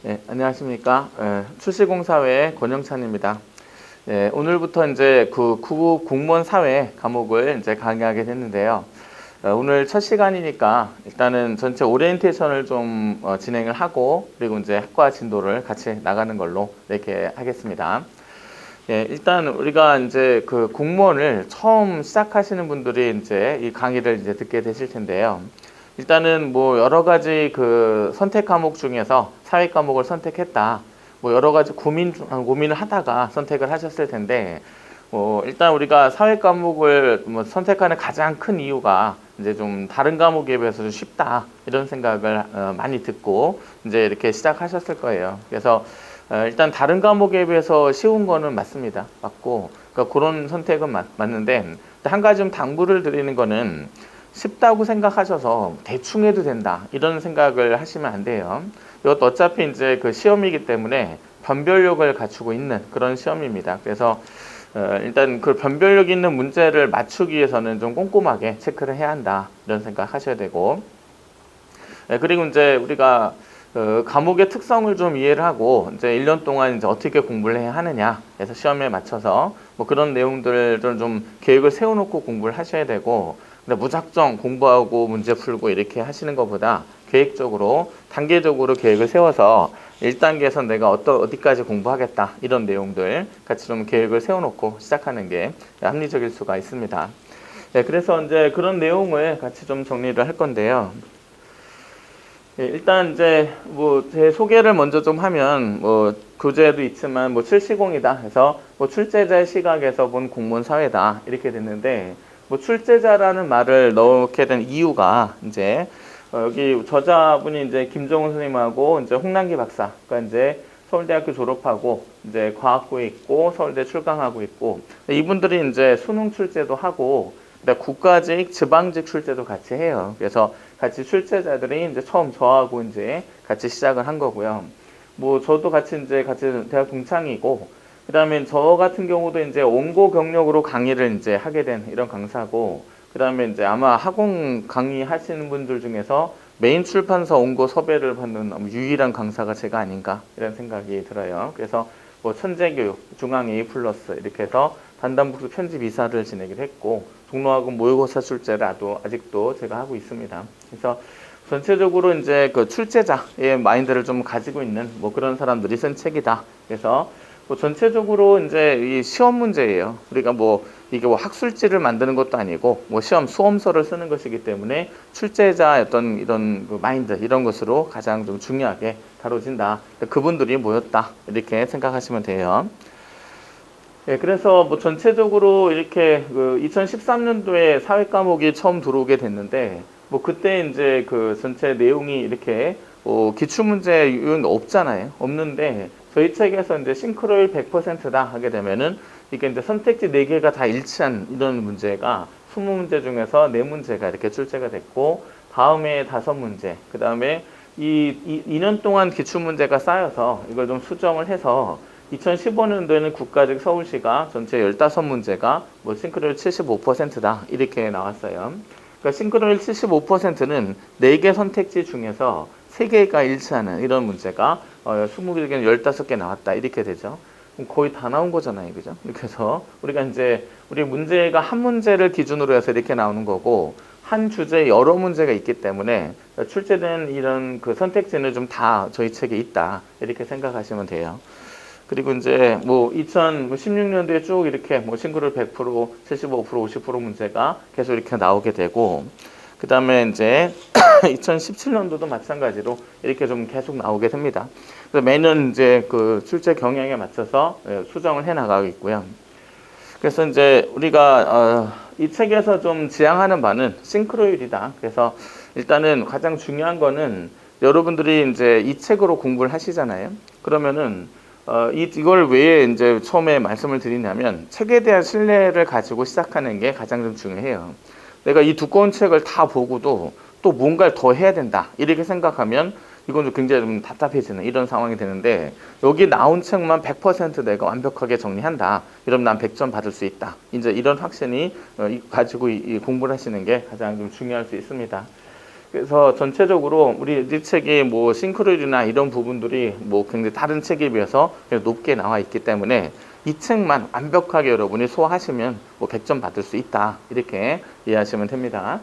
네, 안녕하십니까. 출시공사회 권영찬입니다. 오늘부터 이제 그 구급 공무원 사회 과목을 이제 강의하게 됐는데요. 오늘 첫 시간이니까 일단은 전체 오리엔테이션을 좀 진행을 하고, 그리고 이제 학과 진도를 같이 나가는 걸로 이렇게 하겠습니다. 일단 우리가 이제 그 공무원을 처음 시작하시는 분들이 이제 이 강의를 이제 듣게 되실 텐데요. 일단은 뭐 여러 가지 그 선택 과목 중에서 사회 과목을 선택했다. 뭐 여러 가지 고민을 하다가 선택을 하셨을 텐데, 일단 우리가 사회 과목을 뭐 선택하는 가장 큰 이유가 이제 좀 다른 과목에 비해서 좀 쉽다 이런 생각을 많이 듣고 이제 이렇게 시작하셨을 거예요. 그래서 일단 다른 과목에 비해서 쉬운 거는 맞습니다. 맞고, 그러니까 그런 선택은 맞는데, 한 가지 좀 당부를 드리는 거는 쉽다고 생각하셔서 대충 해도 된다 이런 생각을 하시면 안 돼요. 이것도 어차피 이제 그 시험이기 때문에 변별력을 갖추고 있는 그런 시험입니다. 그래서 일단 그 변별력 있는 문제를 맞추기 위해서는 좀 꼼꼼하게 체크를 해야 한다 이런 생각 하셔야 되고, 그리고 이제 우리가 과목의 특성을 좀 이해를 하고 이제 1년 동안 이제 어떻게 공부를 해야 하느냐 해서 시험에 맞춰서 뭐 그런 내용들을 좀 계획을 세워놓고 공부를 하셔야 되고, 근데 무작정 공부하고 문제 풀고 이렇게 하시는 것보다 계획적으로 단계적으로 계획을 세워서 1단계에서 내가 어디까지 공부하겠다 이런 내용들 같이 좀 계획을 세워놓고 시작하는 게 합리적일 수가 있습니다. 그래서 이제 그런 내용을 같이 좀 정리를 할 건데요. 일단 이제 뭐 제 소개를 먼저 좀 하면, 뭐 교재도 있지만 뭐 출시공이다 해서 뭐 출제자의 시각에서 본 공무원 사회다 이렇게 됐는데, 뭐 출제자라는 말을 넣게 된 이유가 이제 여기 저자분이 이제 김정훈 선생님하고 이제 홍남기 박사, 그러니까 이제 서울대학교 졸업하고 이제 과학부에 있고 서울대 출강하고 있고, 이분들이 이제 수능 출제도 하고 국가직, 지방직 출제도 같이 해요. 그래서 같이 출제자들이 이제 처음 저하고 이제 같이 시작을 한 거고요. 뭐 저도 같이 대학 동창이고, 그다음에 저 같은 경우도 이제 원고 경력으로 강의를 이제 하게 된 이런 강사고, 그다음에 이제 아마 학원 강의 하시는 분들 중에서 메인 출판사 원고 섭외를 받는 유일한 강사가 제가 아닌가 이런 생각이 들어요. 그래서 뭐 천재교육, 중앙 A+ 이렇게 해서 단단북수 편집 이사를 지내기도 했고, 종로학원 모의고사 출제를 아직도 제가 하고 있습니다. 그래서 전체적으로 이제 그 출제자의 마인드를 좀 가지고 있는 뭐 그런 사람들이 쓴 책이다. 그래서 뭐 전체적으로 이제 이 시험 문제예요. 우리가 뭐 이게 뭐 학술지를 만드는 것도 아니고 뭐 시험 수험서를 쓰는 것이기 때문에 출제자 어떤 이런 그 마인드 이런 것으로 가장 좀 중요하게 다뤄진다. 그분들이 모였다 이렇게 생각하시면 돼요. 그래서 뭐 전체적으로 이렇게 그 2013년도에 사회 과목이 처음 들어오게 됐는데, 뭐 그때 이제 그 전체 내용이 이렇게 기출문제 유형이 없잖아요. 없는데 저희 책에서 이제 싱크로율 100%다 하게 되면은 이게 이제 선택지 4개가 다 일치한 이런 문제가 20문제 중에서 4문제가 이렇게 출제가 됐고, 다음에 5문제, 그 다음에 2년 동안 기출문제가 쌓여서 이걸 좀 수정을 해서 2015년도에는 국가직 서울시가 전체 15문제가 뭐 싱크로율 75%다 이렇게 나왔어요. 그러니까 싱크로율 75%는 4개 선택지 중에서 3개가 일치하는 이런 문제가 20개는 15개 나왔다 이렇게 되죠. 그럼 거의 다 나온 거잖아요, 그죠? 이렇게 해서 우리가 이제 우리 문제가 한 문제를 기준으로 해서 이렇게 나오는 거고, 한 주제에 여러 문제가 있기 때문에 출제된 이런 그 선택지는 좀 다 저희 책에 있다 이렇게 생각하시면 돼요. 그리고 이제 뭐 2016년도에 쭉 이렇게 뭐 싱크로율 100%, 75%, 50% 문제가 계속 이렇게 나오게 되고, 그 다음에 이제 2017년도도 마찬가지로 이렇게 좀 계속 나오게 됩니다. 그래서 매년 이제 그 출제 경향에 맞춰서 수정을 해 나가고 있고요. 그래서 이제 우리가 이 책에서 좀 지향하는 바는 싱크로율이다. 그래서 일단은 가장 중요한 거는 여러분들이 이제 이 책으로 공부를 하시잖아요. 그러면은 이걸 왜 이제 처음에 말씀을 드리냐면, 책에 대한 신뢰를 가지고 시작하는 게 가장 좀 중요해요. 내가 이 두꺼운 책을 다 보고도 또 뭔가를 더 해야 된다 이렇게 생각하면 이건 굉장히 좀 답답해지는 이런 상황이 되는데, 여기 나온 책만 100% 내가 완벽하게 정리한다 이러면 난 100점 받을 수 있다, 이제 이런 확신이 가지고 공부를 하시는 게 가장 좀 중요할 수 있습니다. 그래서 전체적으로 우리 이 책이 뭐 싱크로율이나 이런 부분들이 뭐 굉장히 다른 책에 비해서 높게 나와 있기 때문에 이 책만 완벽하게 여러분이 소화하시면 뭐 100점 받을 수 있다. 이렇게 이해하시면 됩니다.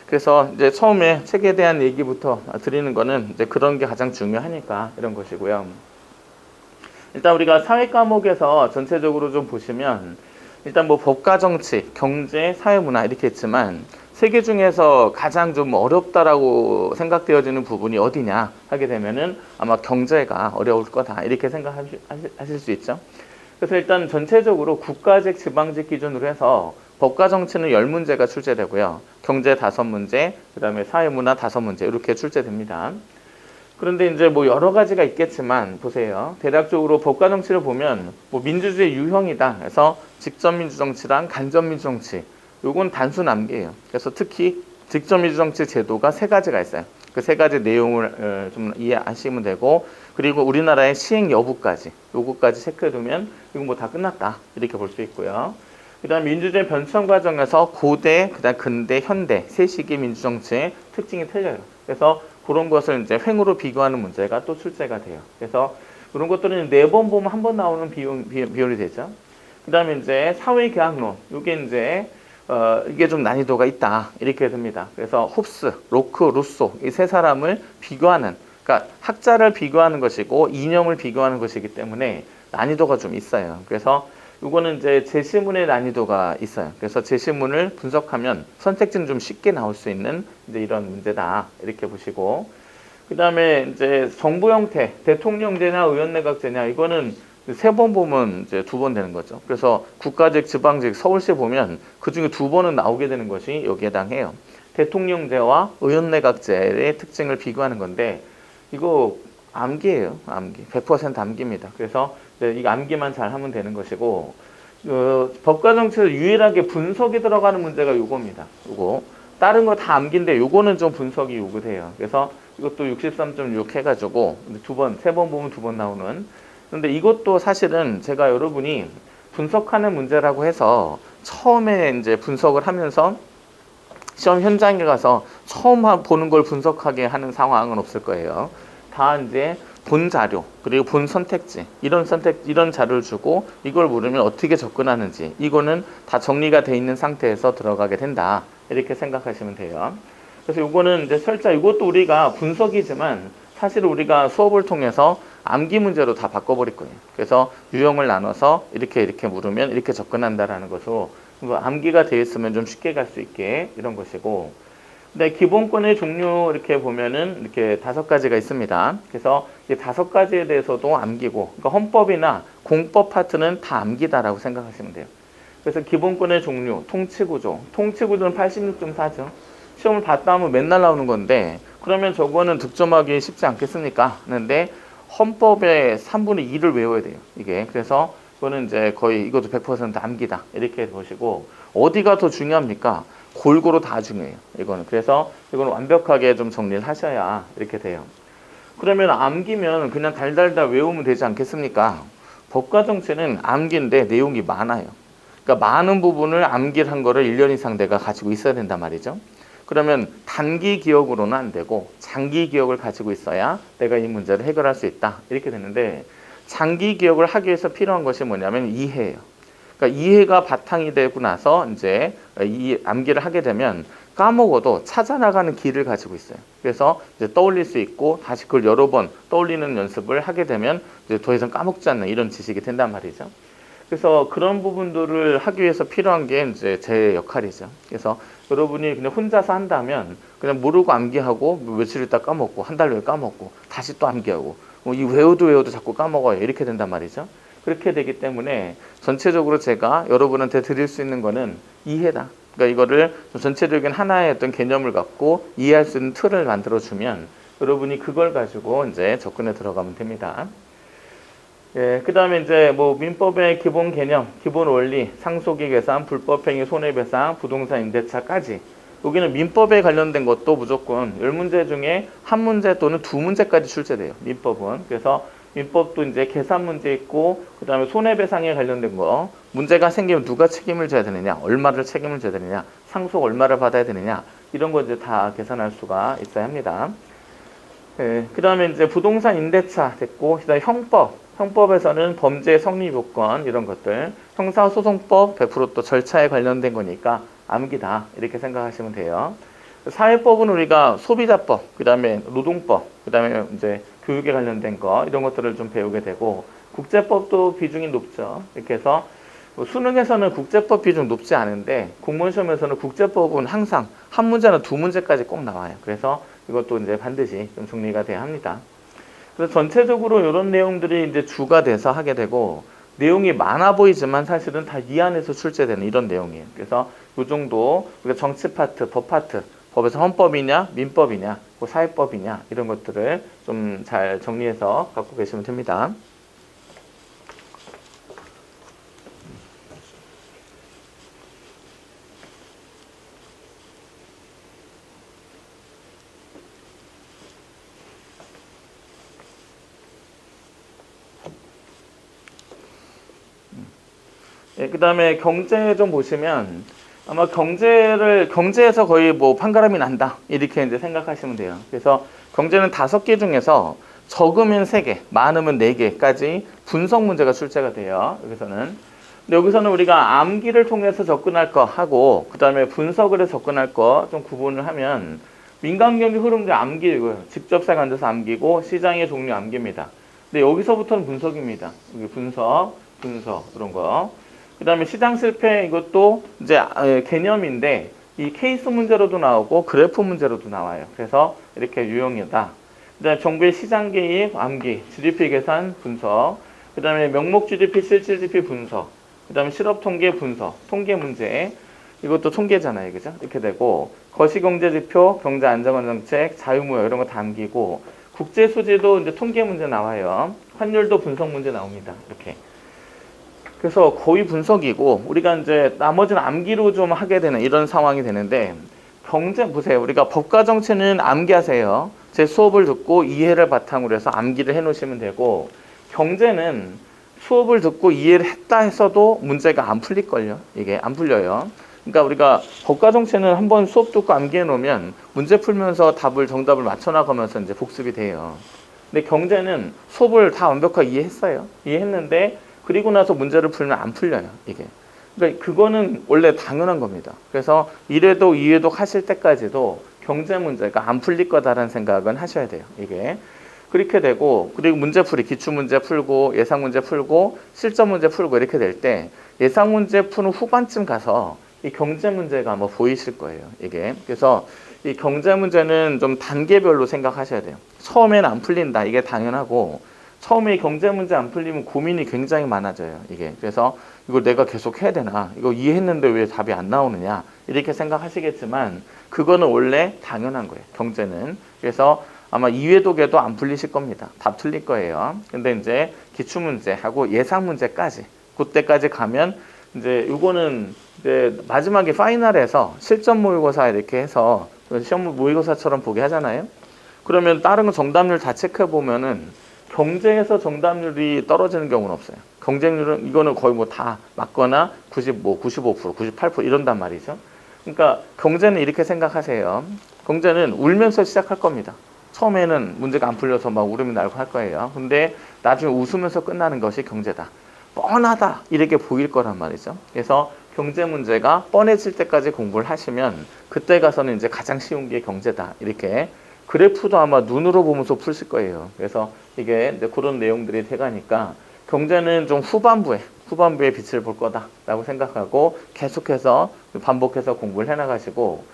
그래서 이제 처음에 책에 대한 얘기부터 드리는 거는 이제 그런 게 가장 중요하니까 이런 것이고요. 일단 우리가 사회 과목에서 전체적으로 좀 보시면 일단 뭐 법과 정치, 경제, 사회문화 이렇게 있지만 세계 중에서 가장 좀 어렵다라고 생각되어지는 부분이 어디냐 하게 되면은 아마 경제가 어려울 거다 이렇게 생각하실 수 있죠. 그래서 일단 전체적으로 국가직, 지방직 기준으로 해서 법과 정치는 10문제가 출제되고요. 경제 5문제, 그 다음에 사회문화 5문제 이렇게 출제됩니다. 그런데 이제 뭐 여러 가지가 있겠지만 보세요. 대략적으로 법과 정치를 보면 뭐 민주주의 유형이다. 그래서 직접민주정치랑 간접민주정치. 요건 단순 암기예요. 그래서 특히 직접민주정치 제도가 3가지가 있어요. 그 3가지 내용을 좀 이해하시면 되고 그리고 우리나라의 시행 여부까지 요거까지 체크해두면 이건 뭐 다 끝났다. 이렇게 볼 수 있고요. 그 다음 민주주의 변천 과정에서 고대, 그 다음 근대, 현대 세 시기 민주정치의 특징이 틀려요. 그래서 그런 것을 이제 횡으로 비교하는 문제가 또 출제가 돼요. 그래서 그런 것들은 4번 보면 한 번 나오는 비율이 되죠. 그 다음에 이제 사회계약론, 이게 이제 이게 좀 난이도가 있다 이렇게 됩니다. 그래서 홉스, 로크, 루소 이 3사람을 비교하는, 그러니까 학자를 비교하는 것이고 이념을 비교하는 것이기 때문에 난이도가 좀 있어요. 그래서 이거는 이제 제시문의 난이도가 있어요. 그래서 제시문을 분석하면 선택지는 좀 쉽게 나올 수 있는 이제 이런 문제다 이렇게 보시고, 그 다음에 이제 정부 형태, 대통령제냐 의원내각제냐 이거는 3번 보면 이제 2번 되는 거죠. 그래서 국가직, 지방직, 서울시 보면 그 중에 2번은 나오게 되는 것이 여기에 해당해요. 대통령제와 의원내각제의 특징을 비교하는 건데 이거 암기예요. 암기. 100% 암기입니다. 그래서 이 암기만 잘 하면 되는 것이고, 법과 정치에서 유일하게 분석이 들어가는 문제가 요겁니다. 요거. 다른 거 다 암기인데 요거는 좀 분석이 요구돼요. 그래서 이것도 63.6 해가지고 3번 보면 2번 나오는. 근데 이것도 사실은 제가 여러분이 분석하는 문제라고 해서 처음에 이제 분석을 하면서 시험 현장에 가서 처음 보는 걸 분석하게 하는 상황은 없을 거예요. 다 이제 본 자료 그리고 본 선택지 이런 자료를 주고 이걸 물으면 어떻게 접근하는지 이거는 다 정리가 돼 있는 상태에서 들어가게 된다 이렇게 생각하시면 돼요. 그래서 이거는 이제 설자 이것도 우리가 분석이지만 사실 우리가 수업을 통해서 암기 문제로 다 바꿔버릴 거예요. 그래서 유형을 나눠서 이렇게 물으면 이렇게 접근한다라는 것으로 암기가 되어 있으면 좀 쉽게 갈 수 있게 이런 것이고, 근데 기본권의 종류 이렇게 보면은 이렇게 5가지가 있습니다. 그래서 이 5가지에 대해서도 암기고, 그러니까 헌법이나 공법 파트는 다 암기다라고 생각하시면 돼요. 그래서 기본권의 종류, 통치구조, 통치구조는 86.4죠. 시험을 봤다 하면 맨날 나오는 건데, 그러면 저거는 득점하기 쉽지 않겠습니까? 하는데 헌법의 3분의 2를 외워야 돼요. 이게 그래서 그거는 이제 거의 이것도 100% 암기다 이렇게 보시고, 어디가 더 중요합니까? 골고루 다 중요해요. 이거는 그래서 이거는 완벽하게 좀 정리를 하셔야 이렇게 돼요. 그러면 암기면 그냥 달달달 외우면 되지 않겠습니까? 법과 정치는 암기인데 내용이 많아요. 그러니까 많은 부분을 암기를 한 거를 1년 이상 내가 가지고 있어야 된단 말이죠. 그러면 단기 기억으로는 안 되고 장기 기억을 가지고 있어야 내가 이 문제를 해결할 수 있다 이렇게 되는데, 장기 기억을 하기 위해서 필요한 것이 뭐냐면 이해예요. 그러니까 이해가 바탕이 되고 나서 이제 이 암기를 하게 되면 까먹어도 찾아나가는 길을 가지고 있어요. 그래서 이제 떠올릴 수 있고 다시 그걸 여러 번 떠올리는 연습을 하게 되면 이제 더 이상 까먹지 않는 이런 지식이 된단 말이죠. 그래서 그런 부분들을 하기 위해서 필요한 게 이제 제 역할이죠. 그래서 여러분이 그냥 혼자서 한다면 그냥 모르고 암기하고 며칠 있다 까먹고 한 달 후에 까먹고 다시 또 암기하고 이 외워도 자꾸 까먹어요. 이렇게 된단 말이죠. 그렇게 되기 때문에 전체적으로 제가 여러분한테 드릴 수 있는 거는 이해다. 그러니까 이거를 전체적인 하나의 어떤 개념을 갖고 이해할 수 있는 틀을 만들어주면 여러분이 그걸 가지고 이제 접근에 들어가면 됩니다. 예, 그 다음에 이제 뭐 민법의 기본 개념, 기본 원리, 상속의 계산, 불법행위 손해배상, 부동산 임대차까지, 여기는 민법에 관련된 것도 무조건 10문제 중에 1문제 또는 2문제까지 출제돼요. 민법은. 그래서 민법도 이제 계산 문제 있고, 그 다음에 손해배상에 관련된 거, 문제가 생기면 누가 책임을 져야 되느냐, 얼마를 책임을 져야 되느냐, 상속 얼마를 받아야 되느냐, 이런 거 이제 다 계산할 수가 있어야 합니다. 그 다음에 이제 부동산 임대차 됐고, 그 다음에 형법에서는 범죄 성립 요건 이런 것들, 형사소송법 100% 또 절차에 관련된 거니까 암기다 이렇게 생각하시면 돼요. 사회법은 우리가 소비자법, 그 다음에 노동법, 그 다음에 이제 교육에 관련된 거 이런 것들을 좀 배우게 되고, 국제법도 비중이 높죠. 이렇게 해서 수능에서는 국제법 비중 높지 않은데 공무원 시험에서는 국제법은 항상 한 문제나 두 문제까지 꼭 나와요. 그래서 이것도 이제 반드시 좀 정리가 돼야 합니다. 그래서 전체적으로 이런 내용들이 이제 주가 돼서 하게 되고, 내용이 많아 보이지만 사실은 다 이 안에서 출제되는 이런 내용이에요. 그래서 이 정도 우리가 정치 파트, 법 파트, 법에서 헌법이냐, 민법이냐, 뭐 사회법이냐 이런 것들을 좀 잘 정리해서 갖고 계시면 됩니다. 그 다음에 경제 좀 보시면 아마 경제에서 거의 뭐 판가름이 난다 이렇게 이제 생각하시면 돼요. 그래서 경제는 5개 중에서 적으면 3개, 많으면 4개까지 분석 문제가 출제가 돼요. 여기서는. 근데 여기서는 우리가 암기를 통해서 접근할 거 하고, 그 다음에 분석을 해서 접근할 거 좀 구분을 하면, 민간경제 흐름들 암기고요. 직접 생 앉아서 암기고, 시장의 종류 암기입니다. 근데 여기서부터는 분석입니다. 여기 분석 이런 거. 그 다음에 시장 실패 이것도 이제 개념인데 이 케이스 문제로도 나오고 그래프 문제로도 나와요. 그래서 이렇게 유형이다. 그 다음에 정부의 시장 개입, 암기, GDP 계산 분석, 그 다음에 명목 GDP, 실질 GDP 분석, 그 다음에 실업 통계 분석, 통계 문제, 이것도 통계잖아요. 그죠? 이렇게 되고, 거시경제지표, 경제 안정화 정책, 자유무역 이런 거 다 암기고, 국제 수지도 이제 통계 문제 나와요. 환율도 분석 문제 나옵니다. 이렇게. 그래서 거의 분석이고, 우리가 이제 나머지는 암기로 좀 하게 되는 이런 상황이 되는데, 경제 보세요. 우리가 법과 정치는 암기하세요. 제 수업을 듣고 이해를 바탕으로 해서 암기를 해 놓으시면 되고, 경제는 수업을 듣고 이해를 했다 했어도 문제가 안 풀릴걸요. 이게 안 풀려요. 그러니까 우리가 법과 정치는 한번 수업 듣고 암기해 놓으면 문제 풀면서 정답을 맞춰 나가면서 이제 복습이 돼요. 근데 경제는 수업을 다 완벽하게 이해했어요. 이해했는데 그리고 나서 문제를 풀면 안 풀려요. 이게. 그러니까 그거는 원래 당연한 겁니다. 그래서 1회독, 2회독 하실 때까지도 경제 문제가 안 풀릴 거다라는 생각은 하셔야 돼요. 이게. 그렇게 되고, 그리고 문제풀이, 기출문제 풀고, 예상문제 풀고, 실전문제 풀고 이렇게 될 때 예상문제 푸는 후반쯤 가서 이 경제 문제가 아마 보이실 거예요. 이게. 그래서 이 경제 문제는 좀 단계별로 생각하셔야 돼요. 처음에는 안 풀린다. 이게 당연하고, 처음에 경제 문제 안 풀리면 고민이 굉장히 많아져요. 이게. 그래서 이걸 내가 계속 해야 되나? 이거 이해했는데 왜 답이 안 나오느냐? 이렇게 생각하시겠지만 그거는 원래 당연한 거예요. 경제는. 그래서 아마 2회독에도 안 풀리실 겁니다. 답 틀릴 거예요. 근데 이제 기출문제하고 예상문제까지 그때까지 가면 이제 이거는 이제 마지막에 파이널에서 실전 모의고사 이렇게 해서 시험 모의고사처럼 보게 하잖아요. 그러면 다른 거 정답률 다 체크해 보면은 경제에서 정답률이 떨어지는 경우는 없어요. 경쟁률은 이거는 거의 뭐 다 맞거나 95%, 98% 이런단 말이죠. 그러니까 경제는 이렇게 생각하세요. 경제는 울면서 시작할 겁니다. 처음에는 문제가 안 풀려서 막 울음이 날고 할 거예요. 근데 나중에 웃으면서 끝나는 것이 경제다. 뻔하다. 이렇게 보일 거란 말이죠. 그래서 경제 문제가 뻔해질 때까지 공부를 하시면 그때 가서는 이제 가장 쉬운 게 경제다. 이렇게 그래프도 아마 눈으로 보면서 풀실 거예요. 그래서 이게 이제 그런 내용들이 돼가니까 경제는 좀 후반부에 빛을 볼 거다라고 생각하고 계속해서 반복해서 공부를 해나가시고,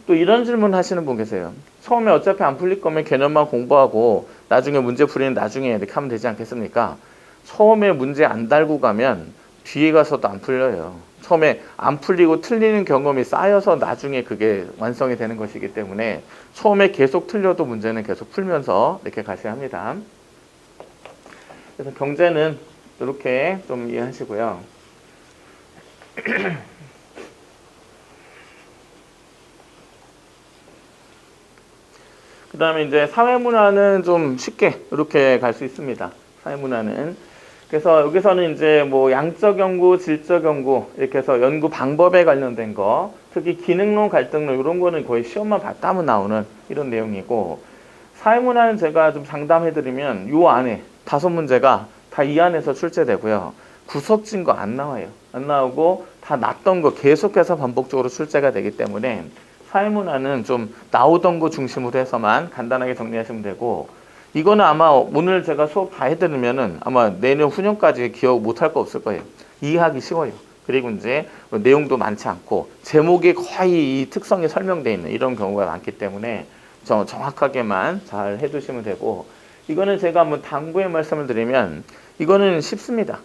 또 이런 질문 하시는 분 계세요. 처음에 어차피 안 풀릴 거면 개념만 공부하고 나중에 문제 풀이는 나중에 이렇게 하면 되지 않겠습니까? 처음에 문제 안 달고 가면 뒤에 가서도 안 풀려요. 처음에 안 풀리고 틀리는 경험이 쌓여서 나중에 그게 완성이 되는 것이기 때문에 처음에 계속 틀려도 문제는 계속 풀면서 이렇게 가셔야 합니다. 그래서 경제는 이렇게 좀 이해하시고요. 그 다음에 이제 사회문화는 좀 쉽게 이렇게 갈 수 있습니다. 사회문화는. 그래서 여기서는 이제 뭐 양적 연구, 질적 연구 이렇게 해서 연구 방법에 관련된 거, 특히 기능론, 갈등론 이런 거는 거의 시험만 봤다면 나오는 이런 내용이고, 사회문화는 제가 좀 상담해드리면 요 안에 5문제가 다 이 안에서 출제되고요. 구석진 거 안 나와요. 안 나오고 다 났던 거 계속해서 반복적으로 출제가 되기 때문에 사회문화는 좀 나오던 거 중심으로 해서만 간단하게 정리하시면 되고, 이거는 아마 오늘 제가 수업 다 해드리면은 아마 내년 후년까지 기억 못할 거 없을 거예요. 이해하기 쉬워요. 그리고 이제 내용도 많지 않고 제목이 거의 이 특성이 설명되어 있는 이런 경우가 많기 때문에 정확하게만 잘 해두시면 되고, 이거는 제가 한번 당부의 말씀을 드리면 이거는 쉽습니다.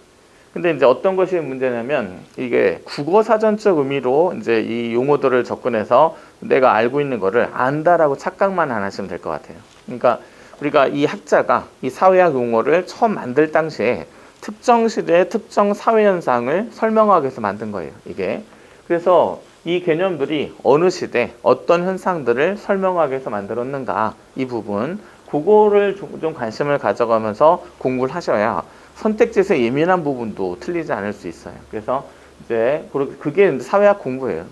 근데 이제 어떤 것이 문제냐면 이게 국어사전적 의미로 이제 이 용어들을 접근해서 내가 알고 있는 거를 안다라고 착각만 안 하시면 될 것 같아요. 그러니까 우리가 이 학자가 이 사회학 용어를 처음 만들 당시에 특정 시대의 특정 사회 현상을 설명하기 위해서 만든 거예요, 이게. 그래서 이 개념들이 어느 시대 어떤 현상들을 설명하기 위해서 만들었는가, 이 부분 그거를 좀 관심을 가져가면서 공부를 하셔야 선택지에서 예민한 부분도 틀리지 않을 수 있어요. 그래서 이제 그게 사회학 공부예요.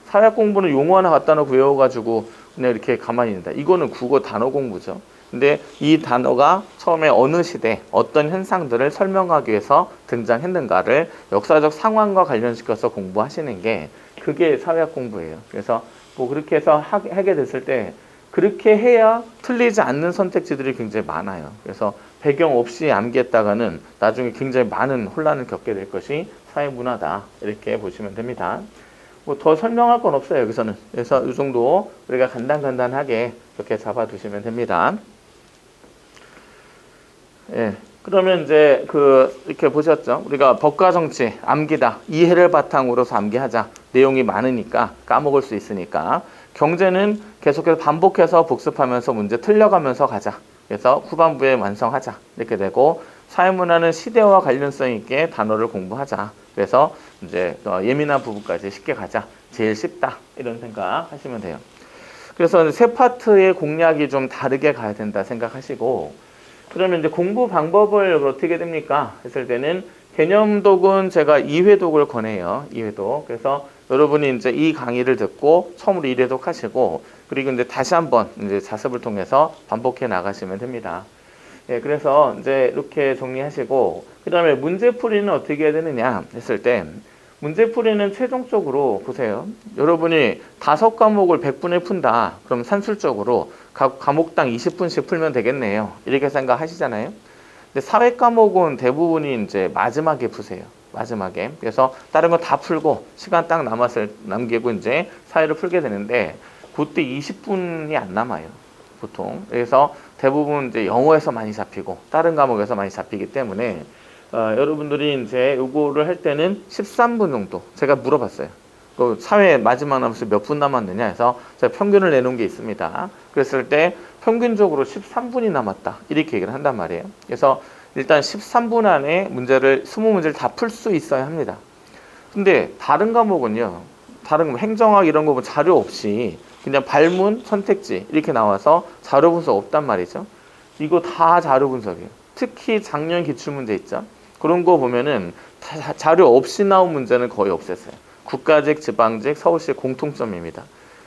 사회학 공부는 용어 하나 갖다 놓고 외워가지고 그냥 이렇게 가만히 있는다. 이거는 국어 단어 공부죠. 근데 이 단어가 처음에 어느 시대 어떤 현상들을 설명하기 위해서 등장했는가를 역사적 상황과 관련시켜서 공부하시는 게 그게 사회학 공부예요. 그래서 뭐 그렇게 해서 하게 됐을 때 그렇게 해야 틀리지 않는 선택지들이 굉장히 많아요. 그래서 배경 없이 암기했다가는 나중에 굉장히 많은 혼란을 겪게 될 것이 사회문화다, 이렇게 보시면 됩니다. 뭐 더 설명할 건 없어요, 여기서는. 그래서 이 정도 우리가 간단하게 이렇게 잡아두시면 됩니다. 예. 그러면 이제 이렇게 보셨죠? 우리가 법과 정치, 암기다. 이해를 바탕으로서 암기하자. 내용이 많으니까 까먹을 수 있으니까. 경제는 계속해서 반복해서 복습하면서 문제 틀려가면서 가자. 그래서 후반부에 완성하자. 이렇게 되고, 사회문화는 시대와 관련성 있게 단어를 공부하자. 그래서 이제 예민한 부분까지 쉽게 가자. 제일 쉽다. 이런 생각 하시면 돼요. 그래서 세 파트의 공략이 좀 다르게 가야 된다 생각하시고, 그러면 이제 공부 방법을 어떻게 됩니까? 했을 때는 개념독은 제가 2회독을 권해요. 2회독. 그래서 여러분이 이제 이 강의를 듣고 처음으로 1회독 하시고, 그리고 이제 다시 한번 이제 자습을 통해서 반복해 나가시면 됩니다. 예, 그래서 이제 이렇게 정리하시고, 그 다음에 문제풀이는 어떻게 해야 되느냐 했을 때, 문제풀이는 최종적으로 보세요. 여러분이 5과목을 100분에 푼다. 그럼 산술적으로 각 과목당 20분씩 풀면 되겠네요. 이렇게 생각하시잖아요. 근데 사회 과목은 대부분이 이제 마지막에 푸세요. 마지막에. 그래서 다른 거 다 풀고 시간 딱 남기고 이제 사회를 풀게 되는데, 그때 20분이 안 남아요. 보통. 그래서 대부분 이제 영어에서 많이 잡히고 다른 과목에서 많이 잡히기 때문에 여러분들이 이제 요거를 할 때는 13분 정도 제가 물어봤어요. 그 사회 마지막 남았을 몇 분 남았느냐 해서 제가 평균을 내놓은 게 있습니다. 그랬을 때 평균적으로 13분이 남았다, 이렇게 얘기를 한단 말이에요. 그래서 일단 13분 안에 문제를 20문제를 다 풀 수 있어야 합니다. 근데 다른 과목은요, 다른 거 행정학 이런 거 자료 없이 그냥 발문, 선택지 이렇게 나와서 자료 분석 없단 말이죠. 이거 다 자료 분석이에요. 특히 작년 기출문제 있죠. 그런 거 보면은 자료 없이 나온 문제는 거의 없었어요. 국가직, 지방직, 서울시 공통점입니다.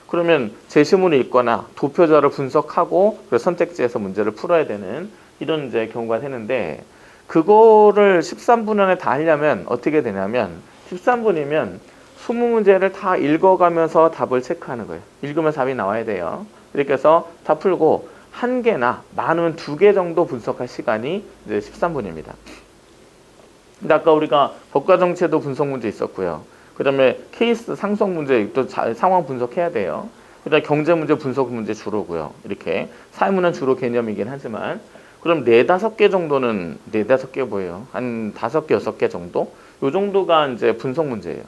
그러면 제시문을 읽거나 도표자를 분석하고 선택지에서 문제를 풀어야 되는 이런 이제 경우가 되는데, 그거를 13분 안에 다 하려면 어떻게 되냐면 13분이면 20문제를 다 읽어가면서 답을 체크하는 거예요. 읽으면서 답이 나와야 돼요. 이렇게 해서 다 풀고 1개나 많으면 2개 정도 분석할 시간이 이제 13분입니다. 근데 아까 우리가 법과 정치에도 분석 문제 있었고요. 그 다음에 케이스 상성 문제 또 상황 분석해야 돼요. 그 다음에 경제 문제 분석 문제 주로고요. 이렇게 사회문화는 주로 개념이긴 하지만, 그럼 4-5개 정도는 4-5개 뭐예요? 한 5개, 6개 정도? 요 정도가 이제 분석 문제예요.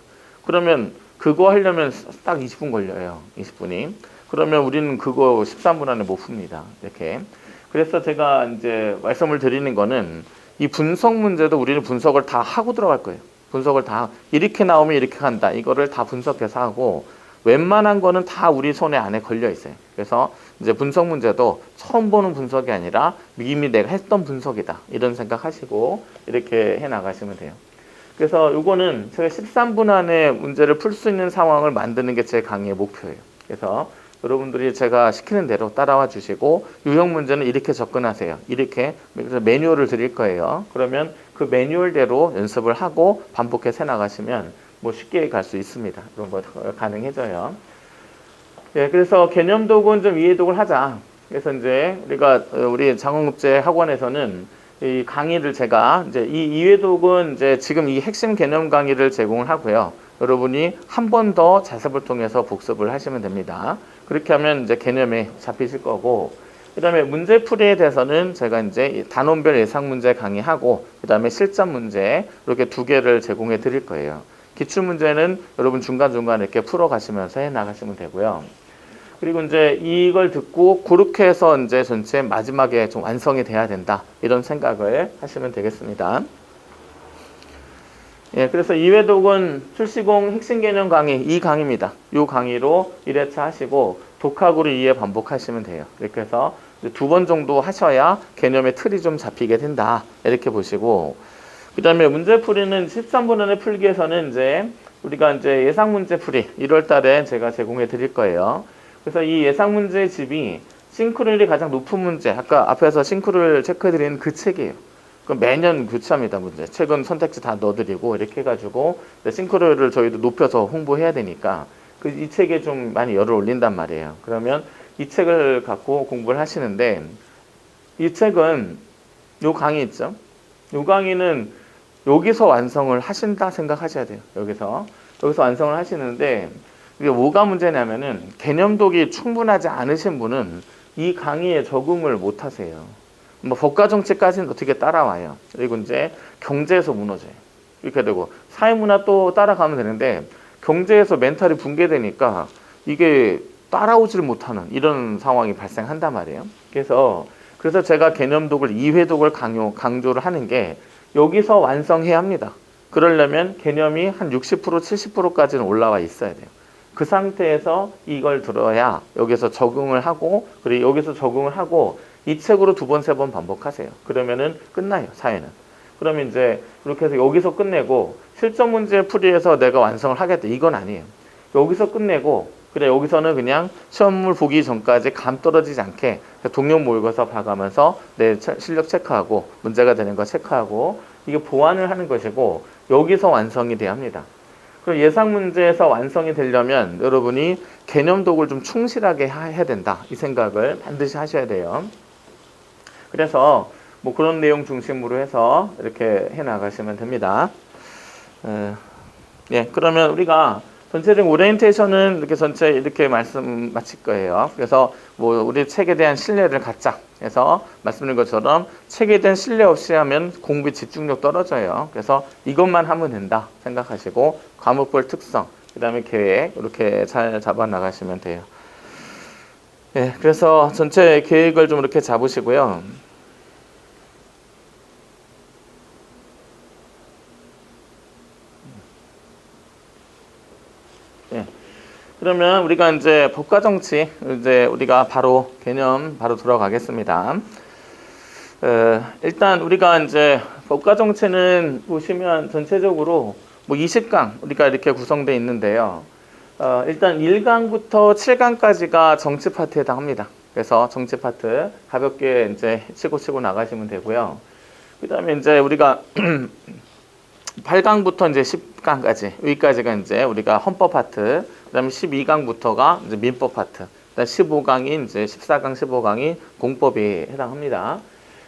그러면 그거 하려면 딱 20분 걸려요. 20분이. 그러면 우리는 그거 13분 안에 못 풉니다. 이렇게. 그래서 제가 이제 말씀을 드리는 거는, 이 분석 문제도 우리는 분석을 다 하고 들어갈 거예요. 분석을 다 이렇게 나오면 이렇게 간다. 이거를 다 분석해서 하고, 웬만한 거는 다 우리 손에 안에 걸려 있어요. 그래서 이제 분석 문제도 처음 보는 분석이 아니라 이미 내가 했던 분석이다. 이런 생각하시고 이렇게 해 나가시면 돼요. 그래서 요거는 제가 13분 안에 문제를 풀 수 있는 상황을 만드는 게 제 강의의 목표예요. 그래서 여러분들이 제가 시키는 대로 따라와 주시고 유형 문제는 이렇게 접근하세요. 이렇게 그래서 매뉴얼을 드릴 거예요. 그러면 그 매뉴얼대로 연습을 하고 반복해서 나가시면 뭐 쉽게 갈 수 있습니다. 그런 거 가능해져요. 예, 그래서 개념독은 좀 이해독을 하자. 그래서 이제 우리 장원급제 학원에서는 이 강의를 제가 이제 이 이해독은 이제 지금 이 핵심 개념 강의를 제공을 하고요. 여러분이 한 번 더 자습을 통해서 복습을 하시면 됩니다. 그렇게 하면 이제 개념이 잡히실 거고, 그 다음에 문제풀이에 대해서는 제가 이제 단원별 예상 문제 강의하고, 그 다음에 실전 문제 이렇게 두 개를 제공해 드릴 거예요. 기출 문제는 여러분 중간중간 이렇게 풀어 가시면서 해 나가시면 되고요. 그리고 이제 이걸 듣고 그렇게 해서 이제 전체 마지막에 좀 완성이 돼야 된다. 이런 생각을 하시면 되겠습니다. 예, 그래서 2회독은 출시공 핵심 개념 강의, 이 강의입니다. 이 강의로 1회차 하시고 독학으로 2회 반복하시면 돼요. 이렇게 해서 두 번 정도 하셔야 개념의 틀이 좀 잡히게 된다. 이렇게 보시고, 그 다음에 문제풀이는 13분 안에 풀기 위해서는 이제 우리가 이제 예상 문제풀이 1월 달에 제가 제공해 드릴 거예요. 그래서 이 예상 문제 집이 싱크로율이 가장 높은 문제, 아까 앞에서 싱크로율 체크해 드린 그 책이에요. 그럼 매년 교체합니다, 문제. 최근 선택지 다 넣어드리고 이렇게 해가지고 싱크로율을 저희도 높여서 홍보해야 되니까 이 책에 좀 많이 열을 올린단 말이에요. 그러면 이 책을 갖고 공부를 하시는데, 이 책은 요 강의 있죠? 요 강의는 여기서 완성을 하신다 생각하셔야 돼요. 여기서 완성을 하시는데, 이게 뭐가 문제냐면은 개념독이 충분하지 않으신 분은 이 강의에 적응을 못 하세요. 뭐 법과 정치까지는 어떻게 따라와요. 그리고 이제 경제에서 무너져요. 이렇게 되고 사회문화 또 따라가면 되는데 경제에서 멘탈이 붕괴되니까 이게 따라오지를 못하는 이런 상황이 발생한단 말이에요. 그래서 제가 개념독을 2회독을 강조를 하는 게 여기서 완성해야 합니다. 그러려면 개념이 한 60% 70%까지는 올라와 있어야 돼요. 그 상태에서 이걸 들어야 여기서 적응을 하고, 그리고 여기서 적응을 하고 이 책으로 두 번, 세 번 반복하세요. 그러면은 끝나요, 사회는. 그러면 이제 이렇게 해서 여기서 끝내고 실전 문제 풀이해서 내가 완성을 하겠다. 이건 아니에요. 여기서 끝내고, 그래, 여기서는 그냥 시험을 보기 전까지 감 떨어지지 않게 동료 모의고사 봐가면서 내 실력 체크하고 문제가 되는 거 체크하고 이게 보완을 하는 것이고, 여기서 완성이 돼야 합니다. 그럼 예상 문제에서 완성이 되려면 여러분이 개념독을 좀 충실하게 해야 된다. 이 생각을 반드시 하셔야 돼요. 그래서 뭐 그런 내용 중심으로 해서 이렇게 해 나가시면 됩니다. 예, 그러면 우리가 전체적인 오리엔테이션은 이렇게 전체 이렇게 말씀 마칠 거예요. 그래서 뭐 우리 책에 대한 신뢰를 갖자. 그래서 말씀드린 것처럼 책에 대한 신뢰 없이 하면 공부 집중력 떨어져요. 그래서 이것만 하면 된다 생각하시고 과목별 특성, 그 다음에 계획 이렇게 잘 잡아 나가시면 돼요. 예, 그래서 전체 계획을 좀 이렇게 잡으시고요. 예. 그러면 우리가 이제 법과 정치, 이제 우리가 바로 개념 바로 들어가겠습니다. 일단 우리가 이제 법과 정치는 보시면 전체적으로 뭐 20강 우리가 이렇게 구성되어 있는데요. 일단 1강부터 7강까지가 정치 파트에 해당합니다. 그래서 정치 파트 가볍게 이제 치고 나가시면 되고요. 그 다음에 이제 우리가 8강부터 이제 10강까지, 여기까지가 이제 우리가 헌법 파트, 그 다음에 12강부터가 이제 민법 파트, 그다음 15강이 이제 14강, 15강이 공법에 해당합니다.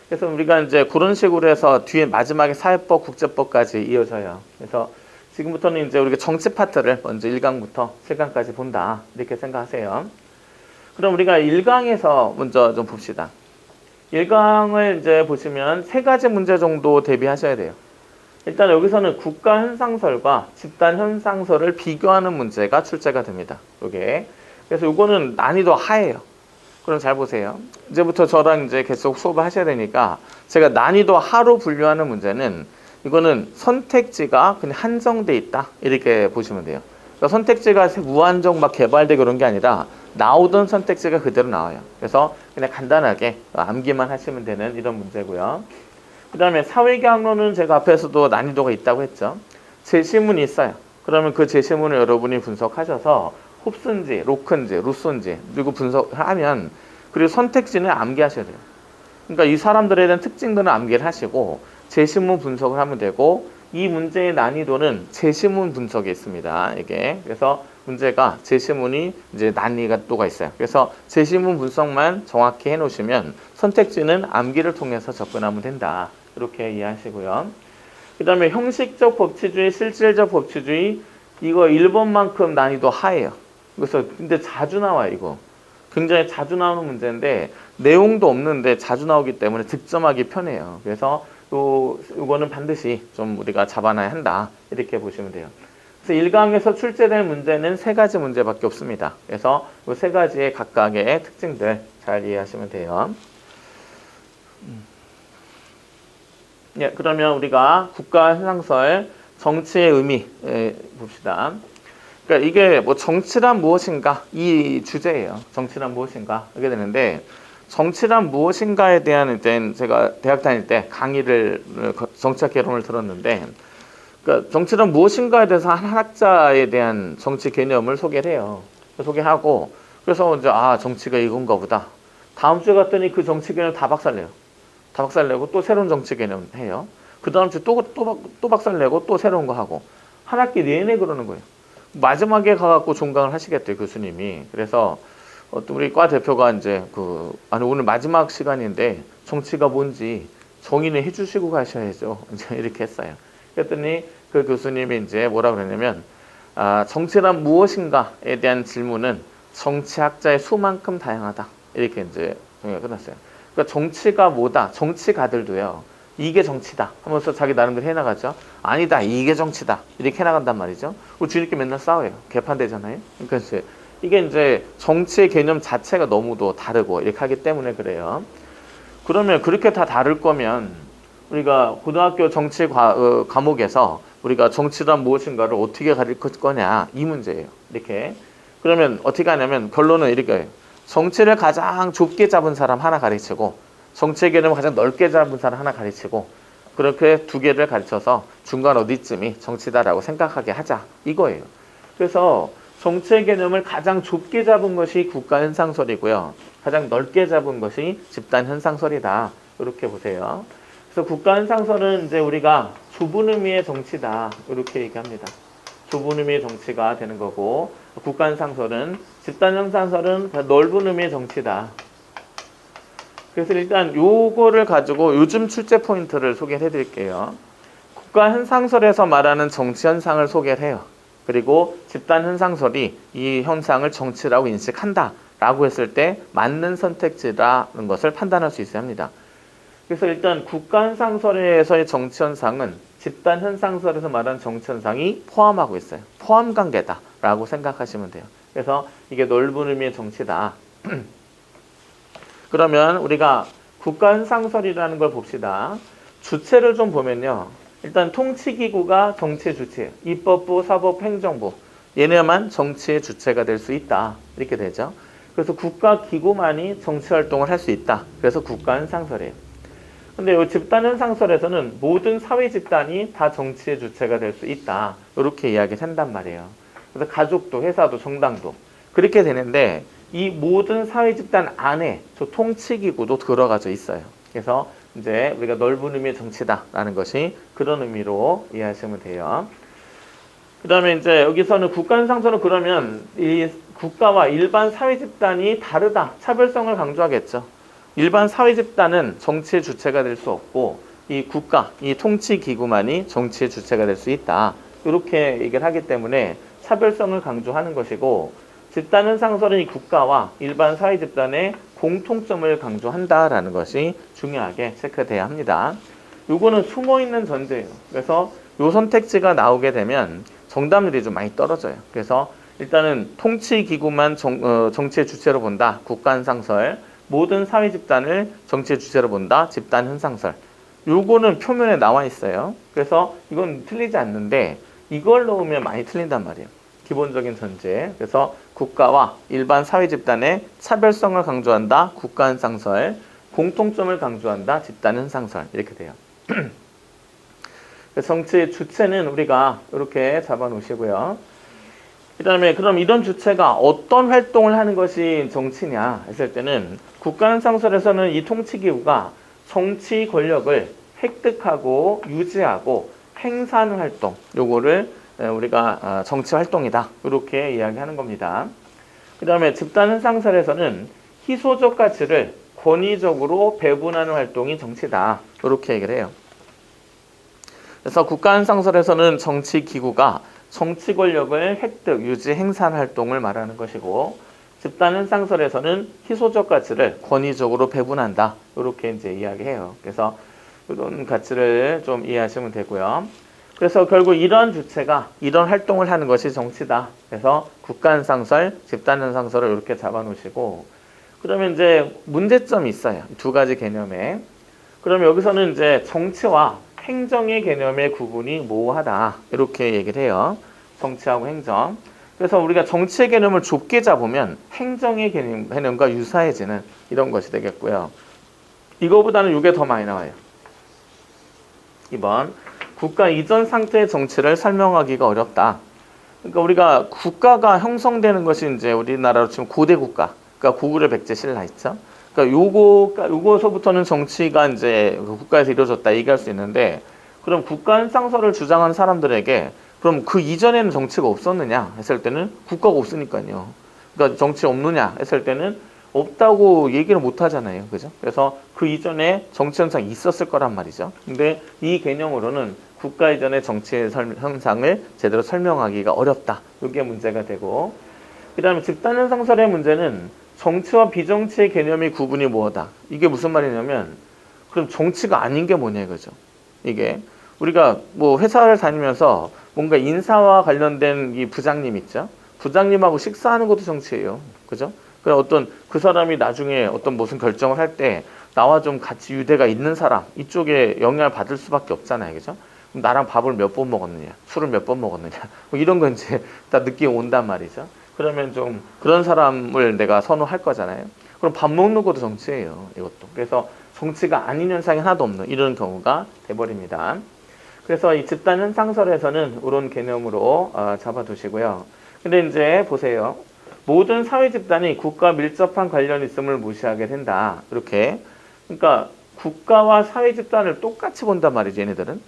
그래서 우리가 이제 그런 식으로 해서 뒤에 마지막에 사회법, 국제법까지 이어져요. 그래서 지금부터는 이제 우리가 정치 파트를 먼저 1강부터 7강까지 본다. 이렇게 생각하세요. 그럼 우리가 1강에서 먼저 좀 봅시다. 1강을 이제 보시면 세 가지 문제 정도 대비하셔야 돼요. 일단 여기서는 국가 현상설과 집단 현상설을 비교하는 문제가 출제가 됩니다. 요게. 그래서 요거는 난이도 하예요. 그럼 잘 보세요. 이제부터 저랑 이제 계속 수업을 하셔야 되니까 제가 난이도 하로 분류하는 문제는 이거는 선택지가 그냥 한정돼 있다. 이렇게 보시면 돼요. 그러니까 선택지가 무한정 막 개발되고 그런 게 아니라 나오던 선택지가 그대로 나와요. 그래서 그냥 간단하게 암기만 하시면 되는 이런 문제고요. 그 다음에 사회계학론은 제가 앞에서도 난이도가 있다고 했죠. 제시문이 있어요. 그러면 그 제시문을 여러분이 분석하셔서 홉스인지 로크인지 루소인지 그리고 분석하면 그리고 선택지는 암기하셔야 돼요. 그러니까 이 사람들에 대한 특징들은 암기를 하시고 제시문 분석을 하면 되고 이 문제의 난이도는 제시문 분석에 있습니다. 이게 그래서 문제가 제시문이 이제 난이도가 있어요. 그래서 제시문 분석만 정확히 해놓으시면 선택지는 암기를 통해서 접근하면 된다. 이렇게 이해하시고요. 그 다음에 형식적 법치주의, 실질적 법치주의 이거 1번만큼 난이도 하예요. 그래서 근데 자주 나와요. 이거 굉장히 자주 나오는 문제인데 내용도 없는데 자주 나오기 때문에 득점하기 편해요. 그래서 이거는 반드시 좀 우리가 잡아놔야 한다. 이렇게 보시면 돼요. 그래서 1강에서 출제될 문제는 3가지 문제밖에 없습니다. 그래서 이 3가지의 각각의 특징들 잘 이해하시면 돼요. 예, 그러면 우리가 국가현상설 정치의 의미 봅시다. 그러니까 이게 뭐 정치란 무엇인가 이 주제예요. 정치란 무엇인가 하게 되는데 정치란 무엇인가에 대한 이제 제가 대학 다닐 때 강의를 정치학 개론을 들었는데 그러니까 정치란 무엇인가에 대해서 한 학자에 대한 정치 개념을 소개를 해요. 소개하고 그래서 이제 정치가 이건가 보다. 다음 주에 갔더니 그 정치 개념 다 박살내요. 다 박살내고 또 새로운 정치 개념 해요. 그 다음 주에 또 박살내고 또 새로운 거 하고 한 학기 내내 그러는 거예요. 마지막에 가갖고 종강을 하시겠대요, 교수님이. 그래서 우리 과 대표가 이제 오늘 마지막 시간인데 정치가 뭔지 정의는 해주시고 가셔야죠. 이제 이렇게 했어요. 그랬더니 그 교수님이 이제 뭐라 그러냐면 정치란 무엇인가에 대한 질문은 정치학자의 수만큼 다양하다. 이렇게 이제 끝났어요. 그러니까 정치가 뭐다? 정치가들도요. 이게 정치다 하면서 자기 나름대로 해나가죠. 아니다, 이게 정치다 이렇게 해나간단 말이죠. 우리 주님께 맨날 싸워요. 개판되잖아요. 그러니까 이게 이제 정치의 개념 자체가 너무도 다르고 이렇게 하기 때문에 그래요. 그러면 그렇게 다 다를 거면 우리가 고등학교 정치 과목에서 우리가 정치란 무엇인가를 어떻게 가르칠 거냐 이 문제예요. 이렇게 그러면 어떻게 하냐면 결론은 이렇게 해요. 정치를 가장 좁게 잡은 사람 하나 가르치고 정치의 개념을 가장 넓게 잡은 사람 하나 가르치고 그렇게 2개를 가르쳐서 중간 어디쯤이 정치다라고 생각하게 하자 이거예요. 그래서 정치의 개념을 가장 좁게 잡은 것이 국가현상설이고요. 가장 넓게 잡은 것이 집단현상설이다. 이렇게 보세요. 그래서 국가현상설은 이제 우리가 좁은 의미의 정치다. 이렇게 얘기합니다. 좁은 의미의 정치가 되는 거고 국가현상설은 집단현상설은 넓은 의미의 정치다. 그래서 일단 요거를 가지고 요즘 출제 포인트를 소개해 드릴게요. 국가현상설에서 말하는 정치 현상을 소개를 해요. 그리고 집단현상설이 이 현상을 정치라고 인식한다 라고 했을 때 맞는 선택지라는 것을 판단할 수 있어야 합니다. 그래서 일단 국가현상설에서의 정치현상은 집단현상설에서 말하는 정치현상이 포함하고 있어요. 포함관계다 라고 생각하시면 돼요. 그래서 이게 넓은 의미의 정치다. 그러면 우리가 국가현상설이라는 걸 봅시다. 주체를 좀 보면요. 일단 통치기구가 정치의 주체예요. 입법부, 사법, 행정부. 얘네만 정치의 주체가 될 수 있다. 이렇게 되죠. 그래서 국가기구만이 정치활동을 할 수 있다. 그래서 국가현상설이에요. 근데 이 집단현상설에서는 모든 사회집단이 다 정치의 주체가 될 수 있다. 이렇게 이야기를 한단 말이에요. 그래서 가족도, 회사도, 정당도. 그렇게 되는데 이 모든 사회집단 안에 저 통치기구도 들어가져 있어요. 그래서 이제 우리가 넓은 의미의 정치다라는 것이 그런 의미로 이해하시면 돼요. 그 다음에 이제 여기서는 국가현상설은 그러면 이 국가와 일반 사회집단이 다르다. 차별성을 강조하겠죠. 일반 사회집단은 정치의 주체가 될 수 없고 이 국가, 이 통치기구만이 정치의 주체가 될 수 있다. 이렇게 얘기를 하기 때문에 차별성을 강조하는 것이고 집단현상설은 이 국가와 일반 사회집단의 공통점을 강조한다라는 것이 중요하게 체크돼야 합니다. 요거는 숨어있는 전제예요. 그래서 요 선택지가 나오게 되면 정답률이 좀 많이 떨어져요. 그래서 일단은 통치기구만 정치의 주체로 본다. 국가현상설. 모든 사회집단을 정치의 주체로 본다. 집단현상설. 요거는 표면에 나와 있어요. 그래서 이건 틀리지 않는데 이걸 넣으면 많이 틀린단 말이에요. 기본적인 전제. 그래서 국가와 일반 사회 집단의 차별성을 강조한다. 국가현상설. 공통점을 강조한다. 집단현상설. 이렇게 돼요. 정치의 주체는 우리가 이렇게 잡아 놓으시고요. 그 다음에 그럼 이런 주체가 어떤 활동을 하는 것이 정치냐 했을 때는 국가현상설에서는 이 통치기구가 정치 권력을 획득하고 유지하고 행사하는 활동, 요거를 우리가 정치 활동이다 이렇게 이야기하는 겁니다. 그 다음에 집단현상설에서는 희소적 가치를 권위적으로 배분하는 활동이 정치다 이렇게 얘기를 해요. 그래서 국가현상설에서는 정치기구가 정치 권력을 획득, 유지, 행사하는 활동을 말하는 것이고, 집단현상설에서는 희소적 가치를 권위적으로 배분한다. 이렇게 이제 이야기해요. 그래서 이런 가치를 좀 이해하시면 되고요. 그래서 결국 이런 주체가 이런 활동을 하는 것이 정치다. 그래서 국가현상설, 집단현상설을 이렇게 잡아놓으시고, 그러면 이제 문제점이 있어요. 두 가지 개념에. 그럼 여기서는 이제 정치와 행정의 개념의 구분이 모호하다. 이렇게 얘기를 해요. 정치하고 행정. 그래서 우리가 정치의 개념을 좁게 잡으면 행정의 개념과 유사해지는 이런 것이 되겠고요. 이거보다는 이게 더 많이 나와요. 2번. 국가 이전 상태의 정치를 설명하기가 어렵다. 그러니까 우리가 국가가 형성되는 것이 이제 우리나라로 치면 고대 국가. 그러니까 고구려 백제 신라 있죠. 그러니까 요거서부터는 정치가 이제 국가에서 이루어졌다 얘기할 수 있는데, 그럼 국가현상설을 주장하는 사람들에게 그럼 그 이전에는 정치가 없었느냐 했을 때는 국가가 없으니까요. 그러니까 정치 없느냐 했을 때는 없다고 얘기를 못 하잖아요. 그죠? 그래서 그 이전에 정치 현상이 있었을 거란 말이죠. 근데 이 개념으로는 국가 이전의 정치 현상을 제대로 설명하기가 어렵다. 이게 문제가 되고, 그 다음에 집단현상설의 문제는 정치와 비정치의 개념의 구분이 뭐다. 이게 무슨 말이냐면, 그럼 정치가 아닌 게 뭐냐 이거죠. 이게 우리가 뭐 회사를 다니면서 뭔가 인사와 관련된 이 부장님 있죠. 부장님하고 식사하는 것도 정치예요. 그죠? 그 어떤 그 사람이 나중에 어떤 무슨 결정을 할 때 나와 좀 같이 유대가 있는 사람 이쪽에 영향을 받을 수밖에 없잖아요. 그죠? 그럼 나랑 밥을 몇 번 먹었느냐, 술을 몇 번 먹었느냐, 뭐 이런 건 이제 다 느낌이 온단 말이죠. 그러면 좀 그런 사람을 내가 선호할 거잖아요. 그럼 밥 먹는 것도 정치예요. 이것도. 그래서 정치가 아닌 현상이 하나도 없는 이런 경우가 돼버립니다. 그래서 이 집단현상설에서는 이런 개념으로 잡아두시고요. 근데 이제 보세요. 모든 사회 집단이 국가와 밀접한 관련이 있음을 무시하게 된다. 이렇게. 그러니까 국가와 사회 집단을 똑같이 본단 말이지, 얘네들은.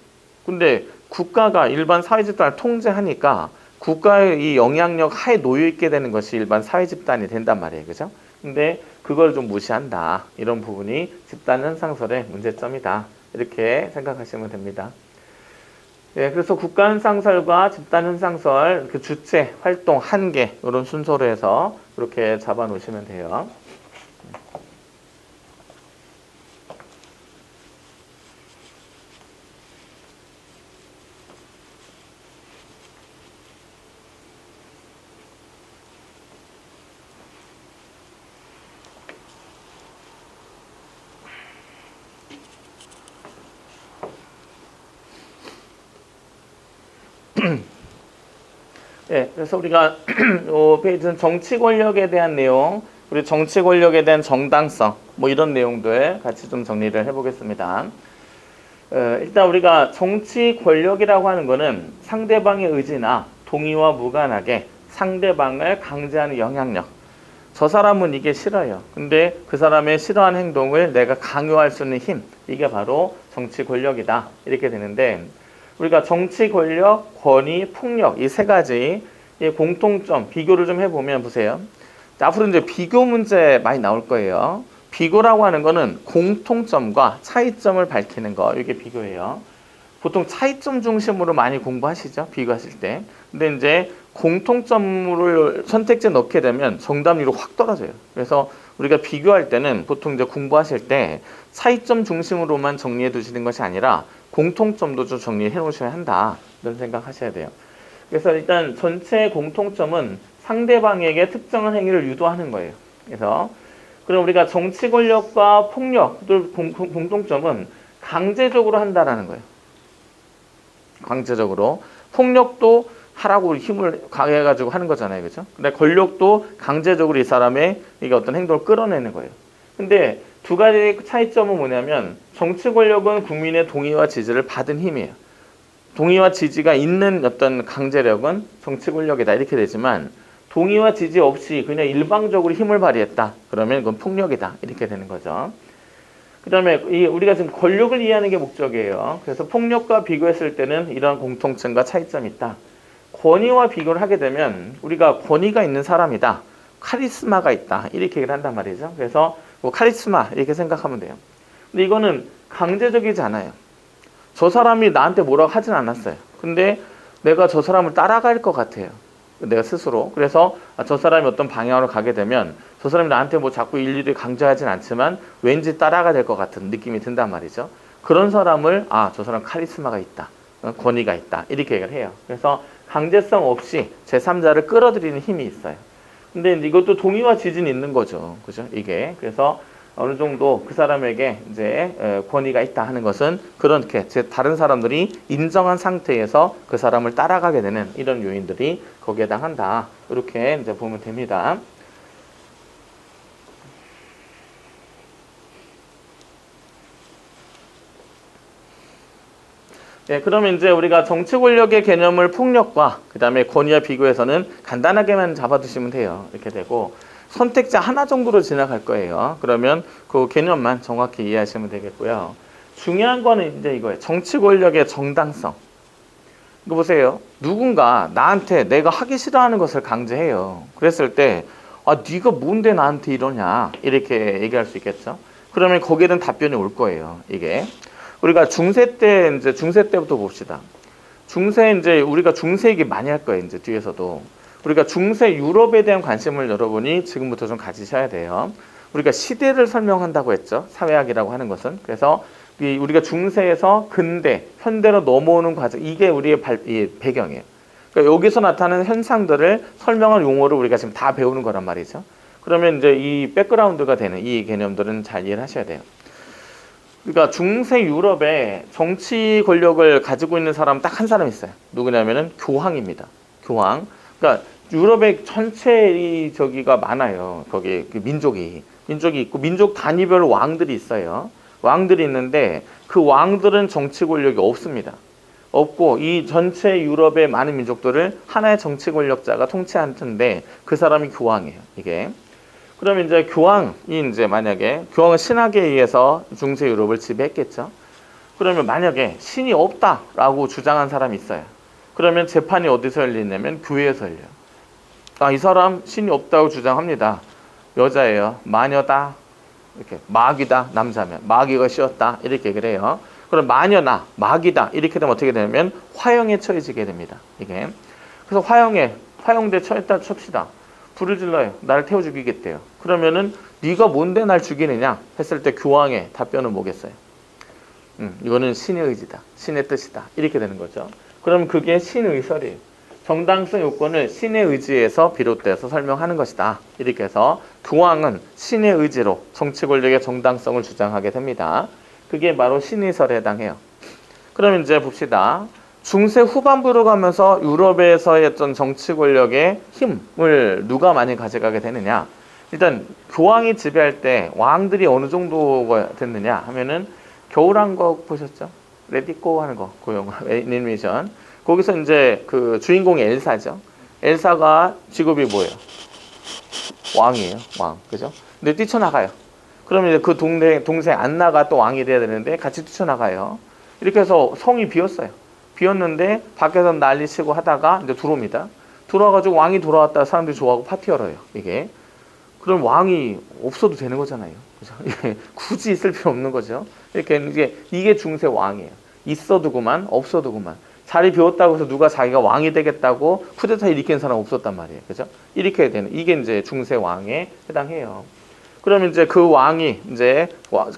근데 국가가 일반 사회 집단을 통제하니까 국가의 이 영향력 하에 놓여 있게 되는 것이 일반 사회 집단이 된단 말이에요. 그죠? 근데 그걸 좀 무시한다. 이런 부분이 집단현상설의 문제점이다. 이렇게 생각하시면 됩니다. 예, 그래서 국가현상설과 집단현상설, 그 주체, 활동, 한계 이런 순서로 해서 이렇게 잡아 놓으시면 돼요. 예, 그래서 우리가 이 페이지는 정치 권력에 대한 내용, 우리 정치 권력에 대한 정당성, 뭐 이런 내용들 같이 좀 정리를 해보겠습니다. 일단 우리가 정치 권력이라고 하는 거는 상대방의 의지나 동의와 무관하게 상대방을 강제하는 영향력. 저 사람은 이게 싫어요. 근데 그 사람의 싫어하는 행동을 내가 강요할 수 있는 힘. 이게 바로 정치 권력이다. 이렇게 되는데, 우리가 정치 권력, 권위, 폭력 이 세 가지 공통점 비교를 좀 해보면 보세요. 앞으로 이제 비교 문제 많이 나올 거예요. 비교라고 하는 거는 공통점과 차이점을 밝히는 거. 이게 비교예요. 보통 차이점 중심으로 많이 공부하시죠? 비교하실 때. 근데 이제 공통점을 선택지에 넣게 되면 정답률이 확 떨어져요. 그래서 우리가 비교할 때는 보통 이제 공부하실 때 차이점 중심으로만 정리해 두시는 것이 아니라 공통점도 좀 정리해 놓으셔야 한다. 이런 생각 하셔야 돼요. 그래서 일단 전체 공통점은 상대방에게 특정한 행위를 유도하는 거예요. 그래서 그럼 우리가 정치 권력과 폭력들 공통점은 강제적으로 한다라는 거예요. 강제적으로. 폭력도 하라고 힘을 강해가지고 하는 거잖아요, 그죠? 근데 권력도 강제적으로 이 사람의 이게 어떤 행동을 끌어내는 거예요. 근데 두 가지 차이점은 뭐냐면 정치 권력은 국민의 동의와 지지를 받은 힘이에요. 동의와 지지가 있는 어떤 강제력은 정치 권력이다 이렇게 되지만 동의와 지지 없이 그냥 일방적으로 힘을 발휘했다 그러면 그건 폭력이다 이렇게 되는 거죠. 그 다음에 우리가 지금 권력을 이해하는 게 목적이에요. 그래서 폭력과 비교했을 때는 이런 공통점과 차이점이 있다. 권위와 비교를 하게 되면 우리가 권위가 있는 사람이다. 카리스마가 있다. 이렇게 얘기를 한단 말이죠. 그래서 뭐 카리스마 이렇게 생각하면 돼요. 근데 이거는 강제적이지 않아요. 저 사람이 나한테 뭐라고 하진 않았어요. 근데 내가 저 사람을 따라갈 것 같아요. 내가 스스로. 그래서 저 사람이 어떤 방향으로 가게 되면 저 사람이 나한테 뭐 자꾸 일일이 강조하진 않지만 왠지 따라가 될 것 같은 느낌이 든단 말이죠. 그런 사람을 저 사람 카리스마가 있다. 권위가 있다. 이렇게 얘기를 해요. 그래서 강제성 없이 제3자를 끌어들이는 힘이 있어요. 근데 이것도 동의와 지지는 있는 거죠. 그죠? 이게. 그래서 어느 정도 그 사람에게 이제 권위가 있다 하는 것은 그렇게 다른 사람들이 인정한 상태에서 그 사람을 따라가게 되는 이런 요인들이 거기에 해당한다. 이렇게 이제 보면 됩니다. 네, 그러면 이제 우리가 정치 권력의 개념을 폭력과 그 다음에 권위와 비교해서는 간단하게만 잡아두시면 돼요. 이렇게 되고 선택자 하나 정도로 지나갈 거예요. 그러면 그 개념만 정확히 이해하시면 되겠고요. 중요한 거는 이제 이거예요. 정치 권력의 정당성. 이거 보세요. 누군가 나한테 내가 하기 싫어하는 것을 강제해요. 그랬을 때 네가 뭔데 나한테 이러냐 이렇게 얘기할 수 있겠죠. 그러면 거기에 대한 답변이 올 거예요. 이게 우리가 중세 때부터 봅시다. 중세 이제 우리가 중세 얘기 많이 할 거예요. 이제 뒤에서도. 우리가 중세 유럽에 대한 관심을 여러분이 지금부터 좀 가지셔야 돼요. 우리가 시대를 설명한다고 했죠. 사회학이라고 하는 것은. 그래서 우리가 중세에서 근대, 현대로 넘어오는 과정, 이게 우리의 배경이에요. 그러니까 여기서 나타나는 현상들을 설명할 용어를 우리가 지금 다 배우는 거란 말이죠. 그러면 이제 이 백그라운드가 되는 이 개념들은 잘 이해를 하셔야 돼요. 그러니까 중세 유럽에 정치 권력을 가지고 있는 사람 딱 한 사람 있어요. 누구냐면은 교황입니다. 교황. 그러니까 유럽의 전체 저기가 많아요. 거기 민족이 있고 민족 단위별 왕들이 있어요. 왕들이 있는데 그 왕들은 정치 권력이 없습니다. 없고 이 전체 유럽의 많은 민족들을 하나의 정치 권력자가 통치하는 텐데 그 사람이 교황이에요. 이게. 그러면 이제 교황이 이제 만약에 교황은 신학에 의해서 중세 유럽을 지배했겠죠. 그러면 만약에 신이 없다라고 주장한 사람이 있어요. 그러면 재판이 어디서 열리냐면 교회에서 열려요. 이 사람 신이 없다고 주장합니다. 여자예요. 마녀다. 이렇게 마귀다. 남자면 마귀가 씌웠다. 이렇게 얘기를 해요. 그럼 마녀나 마귀다. 이렇게 되면 어떻게 되냐면 화형에 처해지게 됩니다. 이게. 그래서 화형대 처했다 칩시다. 불을 질러요. 나를 태워 죽이겠대요. 그러면은 네가 뭔데 날 죽이느냐 했을 때 교황의 답변은 뭐겠어요? 이거는 신의 의지다. 신의 뜻이다. 이렇게 되는 거죠. 그럼 그게 신의설이에요. 정당성 요건을 신의 의지에서 비롯돼서 설명하는 것이다. 이렇게 해서 교황은 신의 의지로 정치 권력의 정당성을 주장하게 됩니다. 그게 바로 신의설에 해당해요. 그럼 이제 봅시다. 중세 후반부로 가면서 유럽에서의 어떤 정치 권력의 힘을 누가 많이 가져가게 되느냐. 일단 교황이 지배할 때 왕들이 어느 정도가 됐느냐 하면은 겨울왕국 보셨죠? 레디꼬 하는 거, 그 영화 애니메이션. 거기서 이제 그 주인공이 엘사죠. 엘사가 직업이 뭐예요? 왕이에요. 왕. 그죠? 근데 뛰쳐나가요. 그러면 이제 그 동생 안나가 또 왕이 돼야 되는데 같이 뛰쳐나가요. 이렇게 해서 성이 비었어요. 비었는데 밖에서 난리 치고 하다가 이제 들어옵니다. 들어와가지고 왕이 돌아왔다 사람들이 좋아하고 파티 열어요. 이게. 그럼 왕이 없어도 되는 거잖아요. 그죠? 굳이 있을 필요 없는 거죠. 이렇게 이게 중세 왕이에요. 있어도 그만, 없어도 그만. 자리 비웠다고 해서 누가 자기가 왕이 되겠다고 쿠데타 일으키는 사람 없었단 말이에요. 그죠? 이렇게 되는 이게 이제 중세 왕에 해당해요. 그러면 이제 그 왕이 이제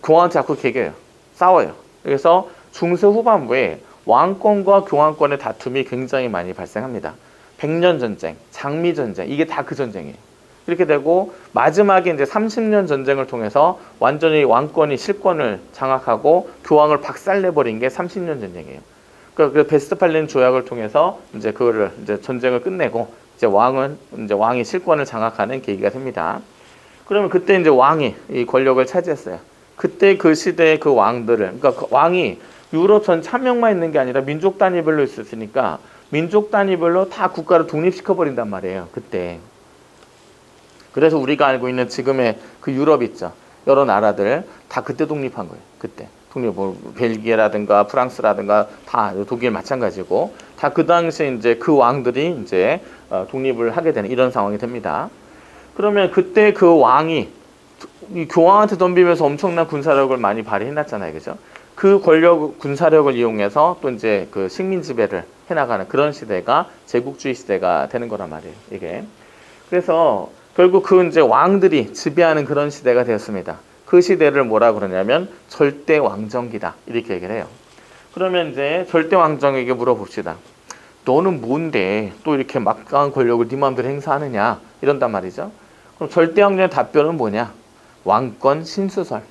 교황한테 자꾸 개겨요. 싸워요. 그래서 중세 후반부에 왕권과 교황권의 다툼이 굉장히 많이 발생합니다. 백년 전쟁, 장미 전쟁, 이게 다 그 전쟁이에요. 이렇게 되고 마지막에 이제 30년 전쟁을 통해서 완전히 왕권이 실권을 장악하고 교황을 박살내버린 게 30년 전쟁이에요. 그러니까 그 베스트팔린 조약을 통해서 이제 그거를 이제 전쟁을 끝내고 이제 왕이 실권을 장악하는 계기가 됩니다. 그러면 그때 이제 왕이 이 권력을 차지했어요. 그때 그 시대의 그 왕들을, 그러니까 그 왕이 유럽 전 천명만 있는 게 아니라 민족 단위별로 있었으니까 민족 단위별로 다 국가를 독립시켜 버린단 말이에요. 그때. 그래서 우리가 알고 있는 지금의 그 유럽 있죠. 여러 나라들 다 그때 독립한 거예요. 그때. 독립, 뭐 벨기에라든가 프랑스라든가 다 독일 마찬가지고 다 그 당시에 이제 그 왕들이 이제 독립을 하게 되는 이런 상황이 됩니다. 그러면 그때 그 왕이 이 교황한테 덤비면서 엄청난 군사력을 많이 발휘해놨잖아요, 그죠? 그 권력, 군사력을 이용해서 또 이제 그 식민 지배를 해나가는 그런 시대가 제국주의 시대가 되는 거란 말이에요, 이게. 그래서 결국 그 이제 왕들이 지배하는 그런 시대가 되었습니다. 그 시대를 뭐라 그러냐면 절대 왕정기다 이렇게 얘기를 해요. 그러면 이제 절대 왕정에게 물어봅시다. 너는 뭔데 또 이렇게 막강한 권력을 네 마음대로 행사하느냐 이런단 말이죠. 그럼 절대 왕정의 답변은 뭐냐? 왕권 신수설.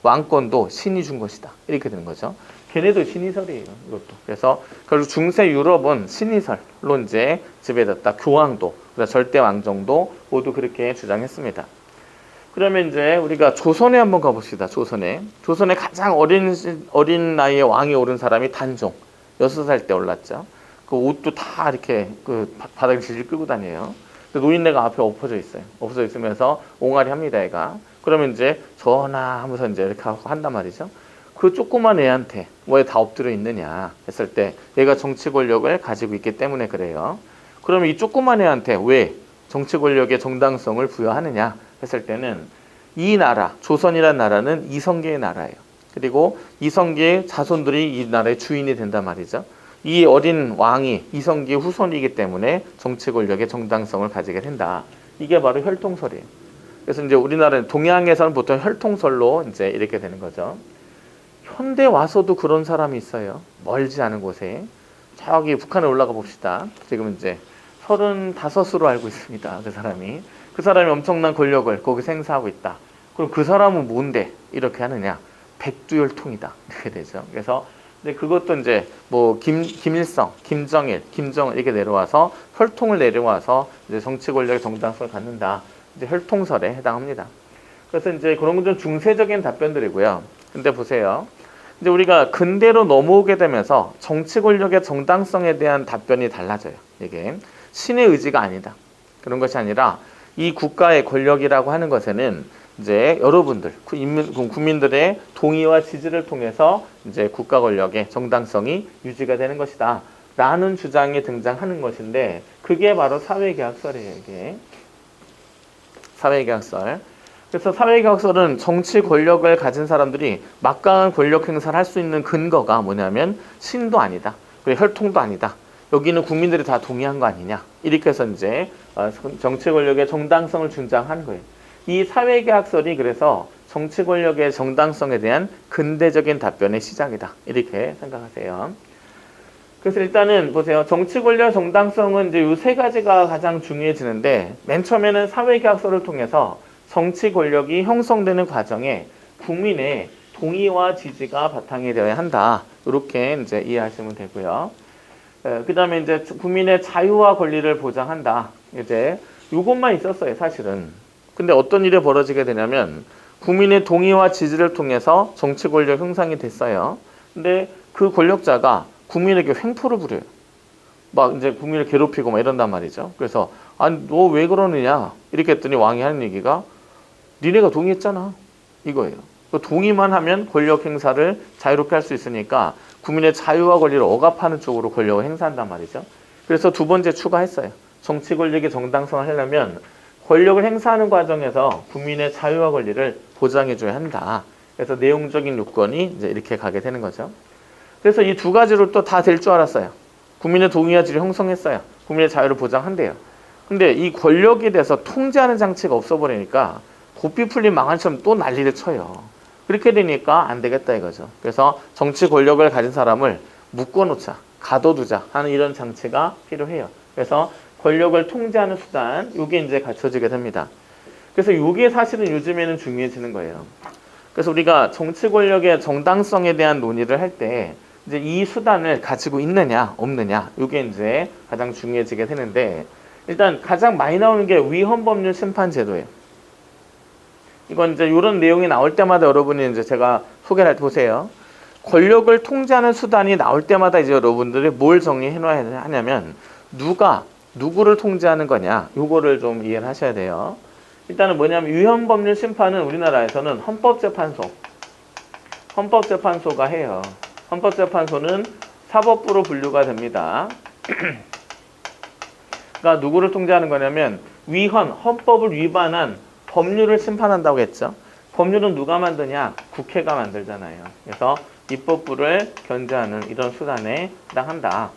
왕권도 신이 준 것이다. 이렇게 되는 거죠. 걔네도 신이설이에요. 이것도. 그래서 결국 중세 유럽은 신이설로 이제 지배됐다. 교황도, 절대 왕정도 모두 그렇게 주장했습니다. 그러면 이제 우리가 조선에 한번 가봅시다. 조선에 가장 어린 나이에 왕이 오른 사람이 단종. 6살 때 올랐죠. 그 옷도 다 이렇게 그 바닥에 질질 끌고 다녀요. 노인네가 앞에 엎어져 있어요. 엎어져 있으면서 옹알이 합니다, 애가. 그러면 이제 전하 하면서 이제 이렇게 하고 한단 말이죠. 그 조그만 애한테 왜 다 엎드려 있느냐 했을 때 얘가 정치 권력을 가지고 있기 때문에 그래요. 그러면 이 조그만 애한테 왜 정치 권력의 정당성을 부여하느냐 했을 때는 이 나라, 조선이라는 나라는 이성계의 나라예요. 그리고 이성계의 자손들이 이 나라의 주인이 된단 말이죠. 이 어린 왕이 이성계의 후손이기 때문에 정치 권력의 정당성을 가지게 된다. 이게 바로 혈통설이에요. 그래서 이제 우리나라는 동양에서는 보통 혈통설로 이제 이렇게 되는 거죠. 현대 와서도 그런 사람이 있어요. 멀지 않은 곳에. 저기 북한에 올라가 봅시다. 지금 이제 35으로 알고 있습니다. 그 사람이 엄청난 권력을 거기서 행사하고 있다. 그럼 그 사람은 뭔데 이렇게 하느냐? 백두혈통이다. 이렇게 되죠. 그래서 근데 그것도 이제 뭐 김일성, 김정일 이렇게 내려와서 혈통을 내려와서 이제 정치 권력의 정당성을 갖는다. 이제 혈통설에 해당합니다. 그래서 이제 그런 건 좀 중세적인 답변들이고요. 근데 보세요. 이제 우리가 근대로 넘어오게 되면서 정치 권력의 정당성에 대한 답변이 달라져요. 이게 신의 의지가 아니다. 그런 것이 아니라 이 국가의 권력이라고 하는 것에는 이제 여러분들, 국민들의 동의와 지지를 통해서 이제 국가 권력의 정당성이 유지가 되는 것이다. 라는 주장이 등장하는 것인데 그게 바로 사회계약설이에요. 이게. 사회계약설. 그래서 사회계약설은 정치 권력을 가진 사람들이 막강한 권력 행사를 할 수 있는 근거가 뭐냐면 신도 아니다. 그리고 혈통도 아니다. 여기는 국민들이 다 동의한 거 아니냐. 이렇게 해서 이제 정치 권력의 정당성을 주장한 거예요. 이 사회계약설이 그래서 정치 권력의 정당성에 대한 근대적인 답변의 시작이다. 이렇게 생각하세요. 그래서 일단은 보세요. 정치 권력 정당성은 이제 이 세 가지가 가장 중요해지는데 맨 처음에는 사회계약설을 통해서 정치 권력이 형성되는 과정에 국민의 동의와 지지가 바탕이 되어야 한다. 이렇게 이제 이해하시면 되고요. 그 다음에 이제 국민의 자유와 권리를 보장한다. 이제 이것만 있었어요, 사실은. 근데 어떤 일이 벌어지게 되냐면 국민의 동의와 지지를 통해서 정치 권력 형성이 됐어요. 근데 그 권력자가 국민에게 횡포를 부려요. 막 이제 국민을 괴롭히고 막 이런단 말이죠. 그래서 아니 너 왜 그러느냐 이렇게 했더니 왕이 하는 얘기가 니네가 동의했잖아 이거예요. 동의만 하면 권력 행사를 자유롭게 할 수 있으니까 국민의 자유와 권리를 억압하는 쪽으로 권력을 행사한단 말이죠. 그래서 두 번째 추가했어요. 정치 권력의 정당성을 하려면 권력을 행사하는 과정에서 국민의 자유와 권리를 보장해줘야 한다. 그래서 내용적인 요건이 이제 이렇게 가게 되는 거죠. 그래서 이 두 가지로 또 다 될 줄 알았어요. 국민의 동의와 지지를 형성했어요. 국민의 자유를 보장한대요. 근데 이 권력에 대해서 통제하는 장치가 없어버리니까 고삐 풀린 망한처럼 또 난리를 쳐요. 그렇게 되니까 안 되겠다 이거죠. 그래서 정치 권력을 가진 사람을 묶어놓자, 가둬두자 하는 이런 장치가 필요해요. 그래서 권력을 통제하는 수단, 이게 이제 갖춰지게 됩니다. 그래서 이게 사실은 요즘에는 중요해지는 거예요. 그래서 우리가 정치 권력의 정당성에 대한 논의를 할 때 이제 이 수단을 가지고 있느냐 없느냐 이게 이제 가장 중요해지게 되는데 일단 가장 많이 나오는 게 위헌법률 심판제도예요. 이건 이제 이런 내용이 나올 때마다 여러분이 이제 제가 소개를 할 때 보세요. 권력을 통제하는 수단이 나올 때마다 이제 여러분들이 뭘 정리해 놔야 하냐면 누가 누구를 통제하는 거냐 요거를 좀 이해를 하셔야 돼요. 일단은 뭐냐면 위헌법률 심판은 우리나라에서는 헌법재판소가 해요. 헌법재판소는 사법부로 분류가 됩니다. 그러니까 누구를 통제하는 거냐면 헌법을 위반한 법률을 심판한다고 했죠. 법률은 누가 만드냐? 국회가 만들잖아요. 그래서 입법부를 견제하는 이런 수단에 해당한다.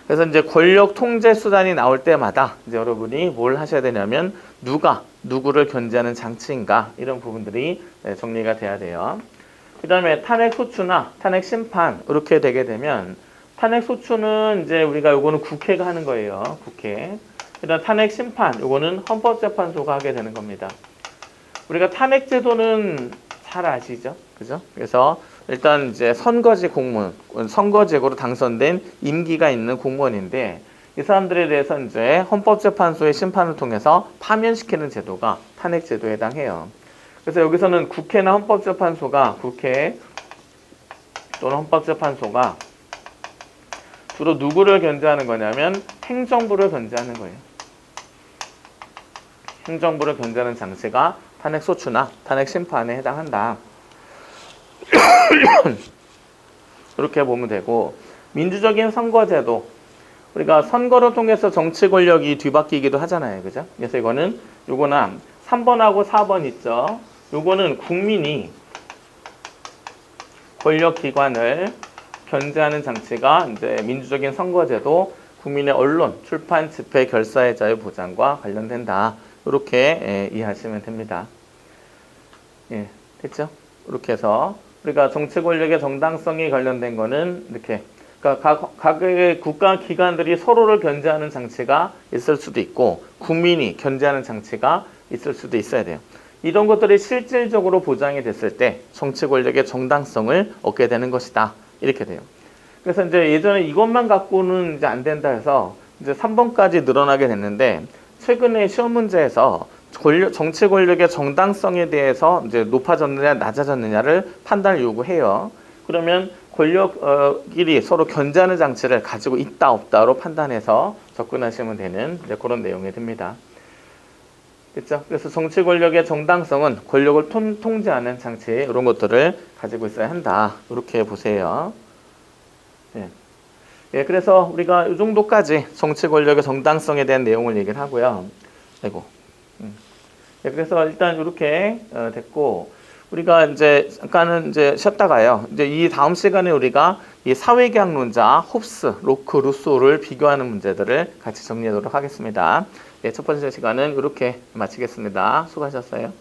그래서 이제 권력 통제 수단이 나올 때마다 이제 여러분이 뭘 하셔야 되냐면 누가 누구를 견제하는 장치인가 이런 부분들이 정리가 돼야 돼요. 그 다음에 탄핵 소추나 탄핵 심판 이렇게 되게 되면 탄핵 소추는 이제 우리가 요거는 국회가 하는 거예요. 국회. 그다음 탄핵 심판 요거는 헌법재판소가 하게 되는 겁니다. 우리가 탄핵 제도는 잘 아시죠? 그죠? 그래서 일단 이제 선거제 공무원, 선거제로 당선된 임기가 있는 공무원인데 이 사람들에 대해서 이제 헌법재판소의 심판을 통해서 파면시키는 제도가 탄핵 제도에 해당해요. 그래서 여기서는 국회나 헌법재판소가 국회 또는 헌법재판소가 주로 누구를 견제하는 거냐면 행정부를 견제하는 거예요. 행정부를 견제하는 장치가 탄핵 소추나 탄핵 심판에 해당한다. 이렇게 보면 되고 민주적인 선거제도 우리가 선거를 통해서 정치 권력이 뒤바뀌기도 하잖아요. 그죠? 그래서 이거는 요거는 3번하고 4번 있죠. 요거는 국민이 권력기관을 견제하는 장치가 이제 민주적인 선거제도, 국민의 언론, 출판, 집회, 결사의 자유 보장과 관련된다. 이렇게 이해하시면 됩니다. 예, 됐죠? 이렇게 해서 우리가 정치 권력의 정당성에 관련된 거는 이렇게 그러니까 각의 국가 기관들이 서로를 견제하는 장치가 있을 수도 있고 국민이 견제하는 장치가 있을 수도 있어야 돼요. 이런 것들이 실질적으로 보장이 됐을 때 정치 권력의 정당성을 얻게 되는 것이다. 이렇게 돼요. 그래서 이제 예전에 이것만 갖고는 이제 안 된다 해서 이제 3번까지 늘어나게 됐는데 최근에 시험 문제에서 정치 권력의 정당성에 대해서 이제 높아졌느냐 낮아졌느냐를 판단을 요구해요. 그러면 권력끼리 서로 견제하는 장치를 가지고 있다 없다로 판단해서 접근하시면 되는 이제 그런 내용이 됩니다. 됐죠? 그래서 정치 권력의 정당성은 권력을 통제하는 장치 이런 것들을 가지고 있어야 한다. 이렇게 보세요. 예. 예, 그래서 우리가 이 정도까지 정치 권력의 정당성에 대한 내용을 얘기를 하고요. 아이고. 예, 그래서 일단 이렇게 됐고 우리가 이제 잠깐은 이제 쉬었다가요. 이제 이 다음 시간에 우리가 이 사회계약론자 홉스, 로크, 루소를 비교하는 문제들을 같이 정리하도록 하겠습니다. 예, 첫 번째 시간은 이렇게 마치겠습니다. 수고하셨어요.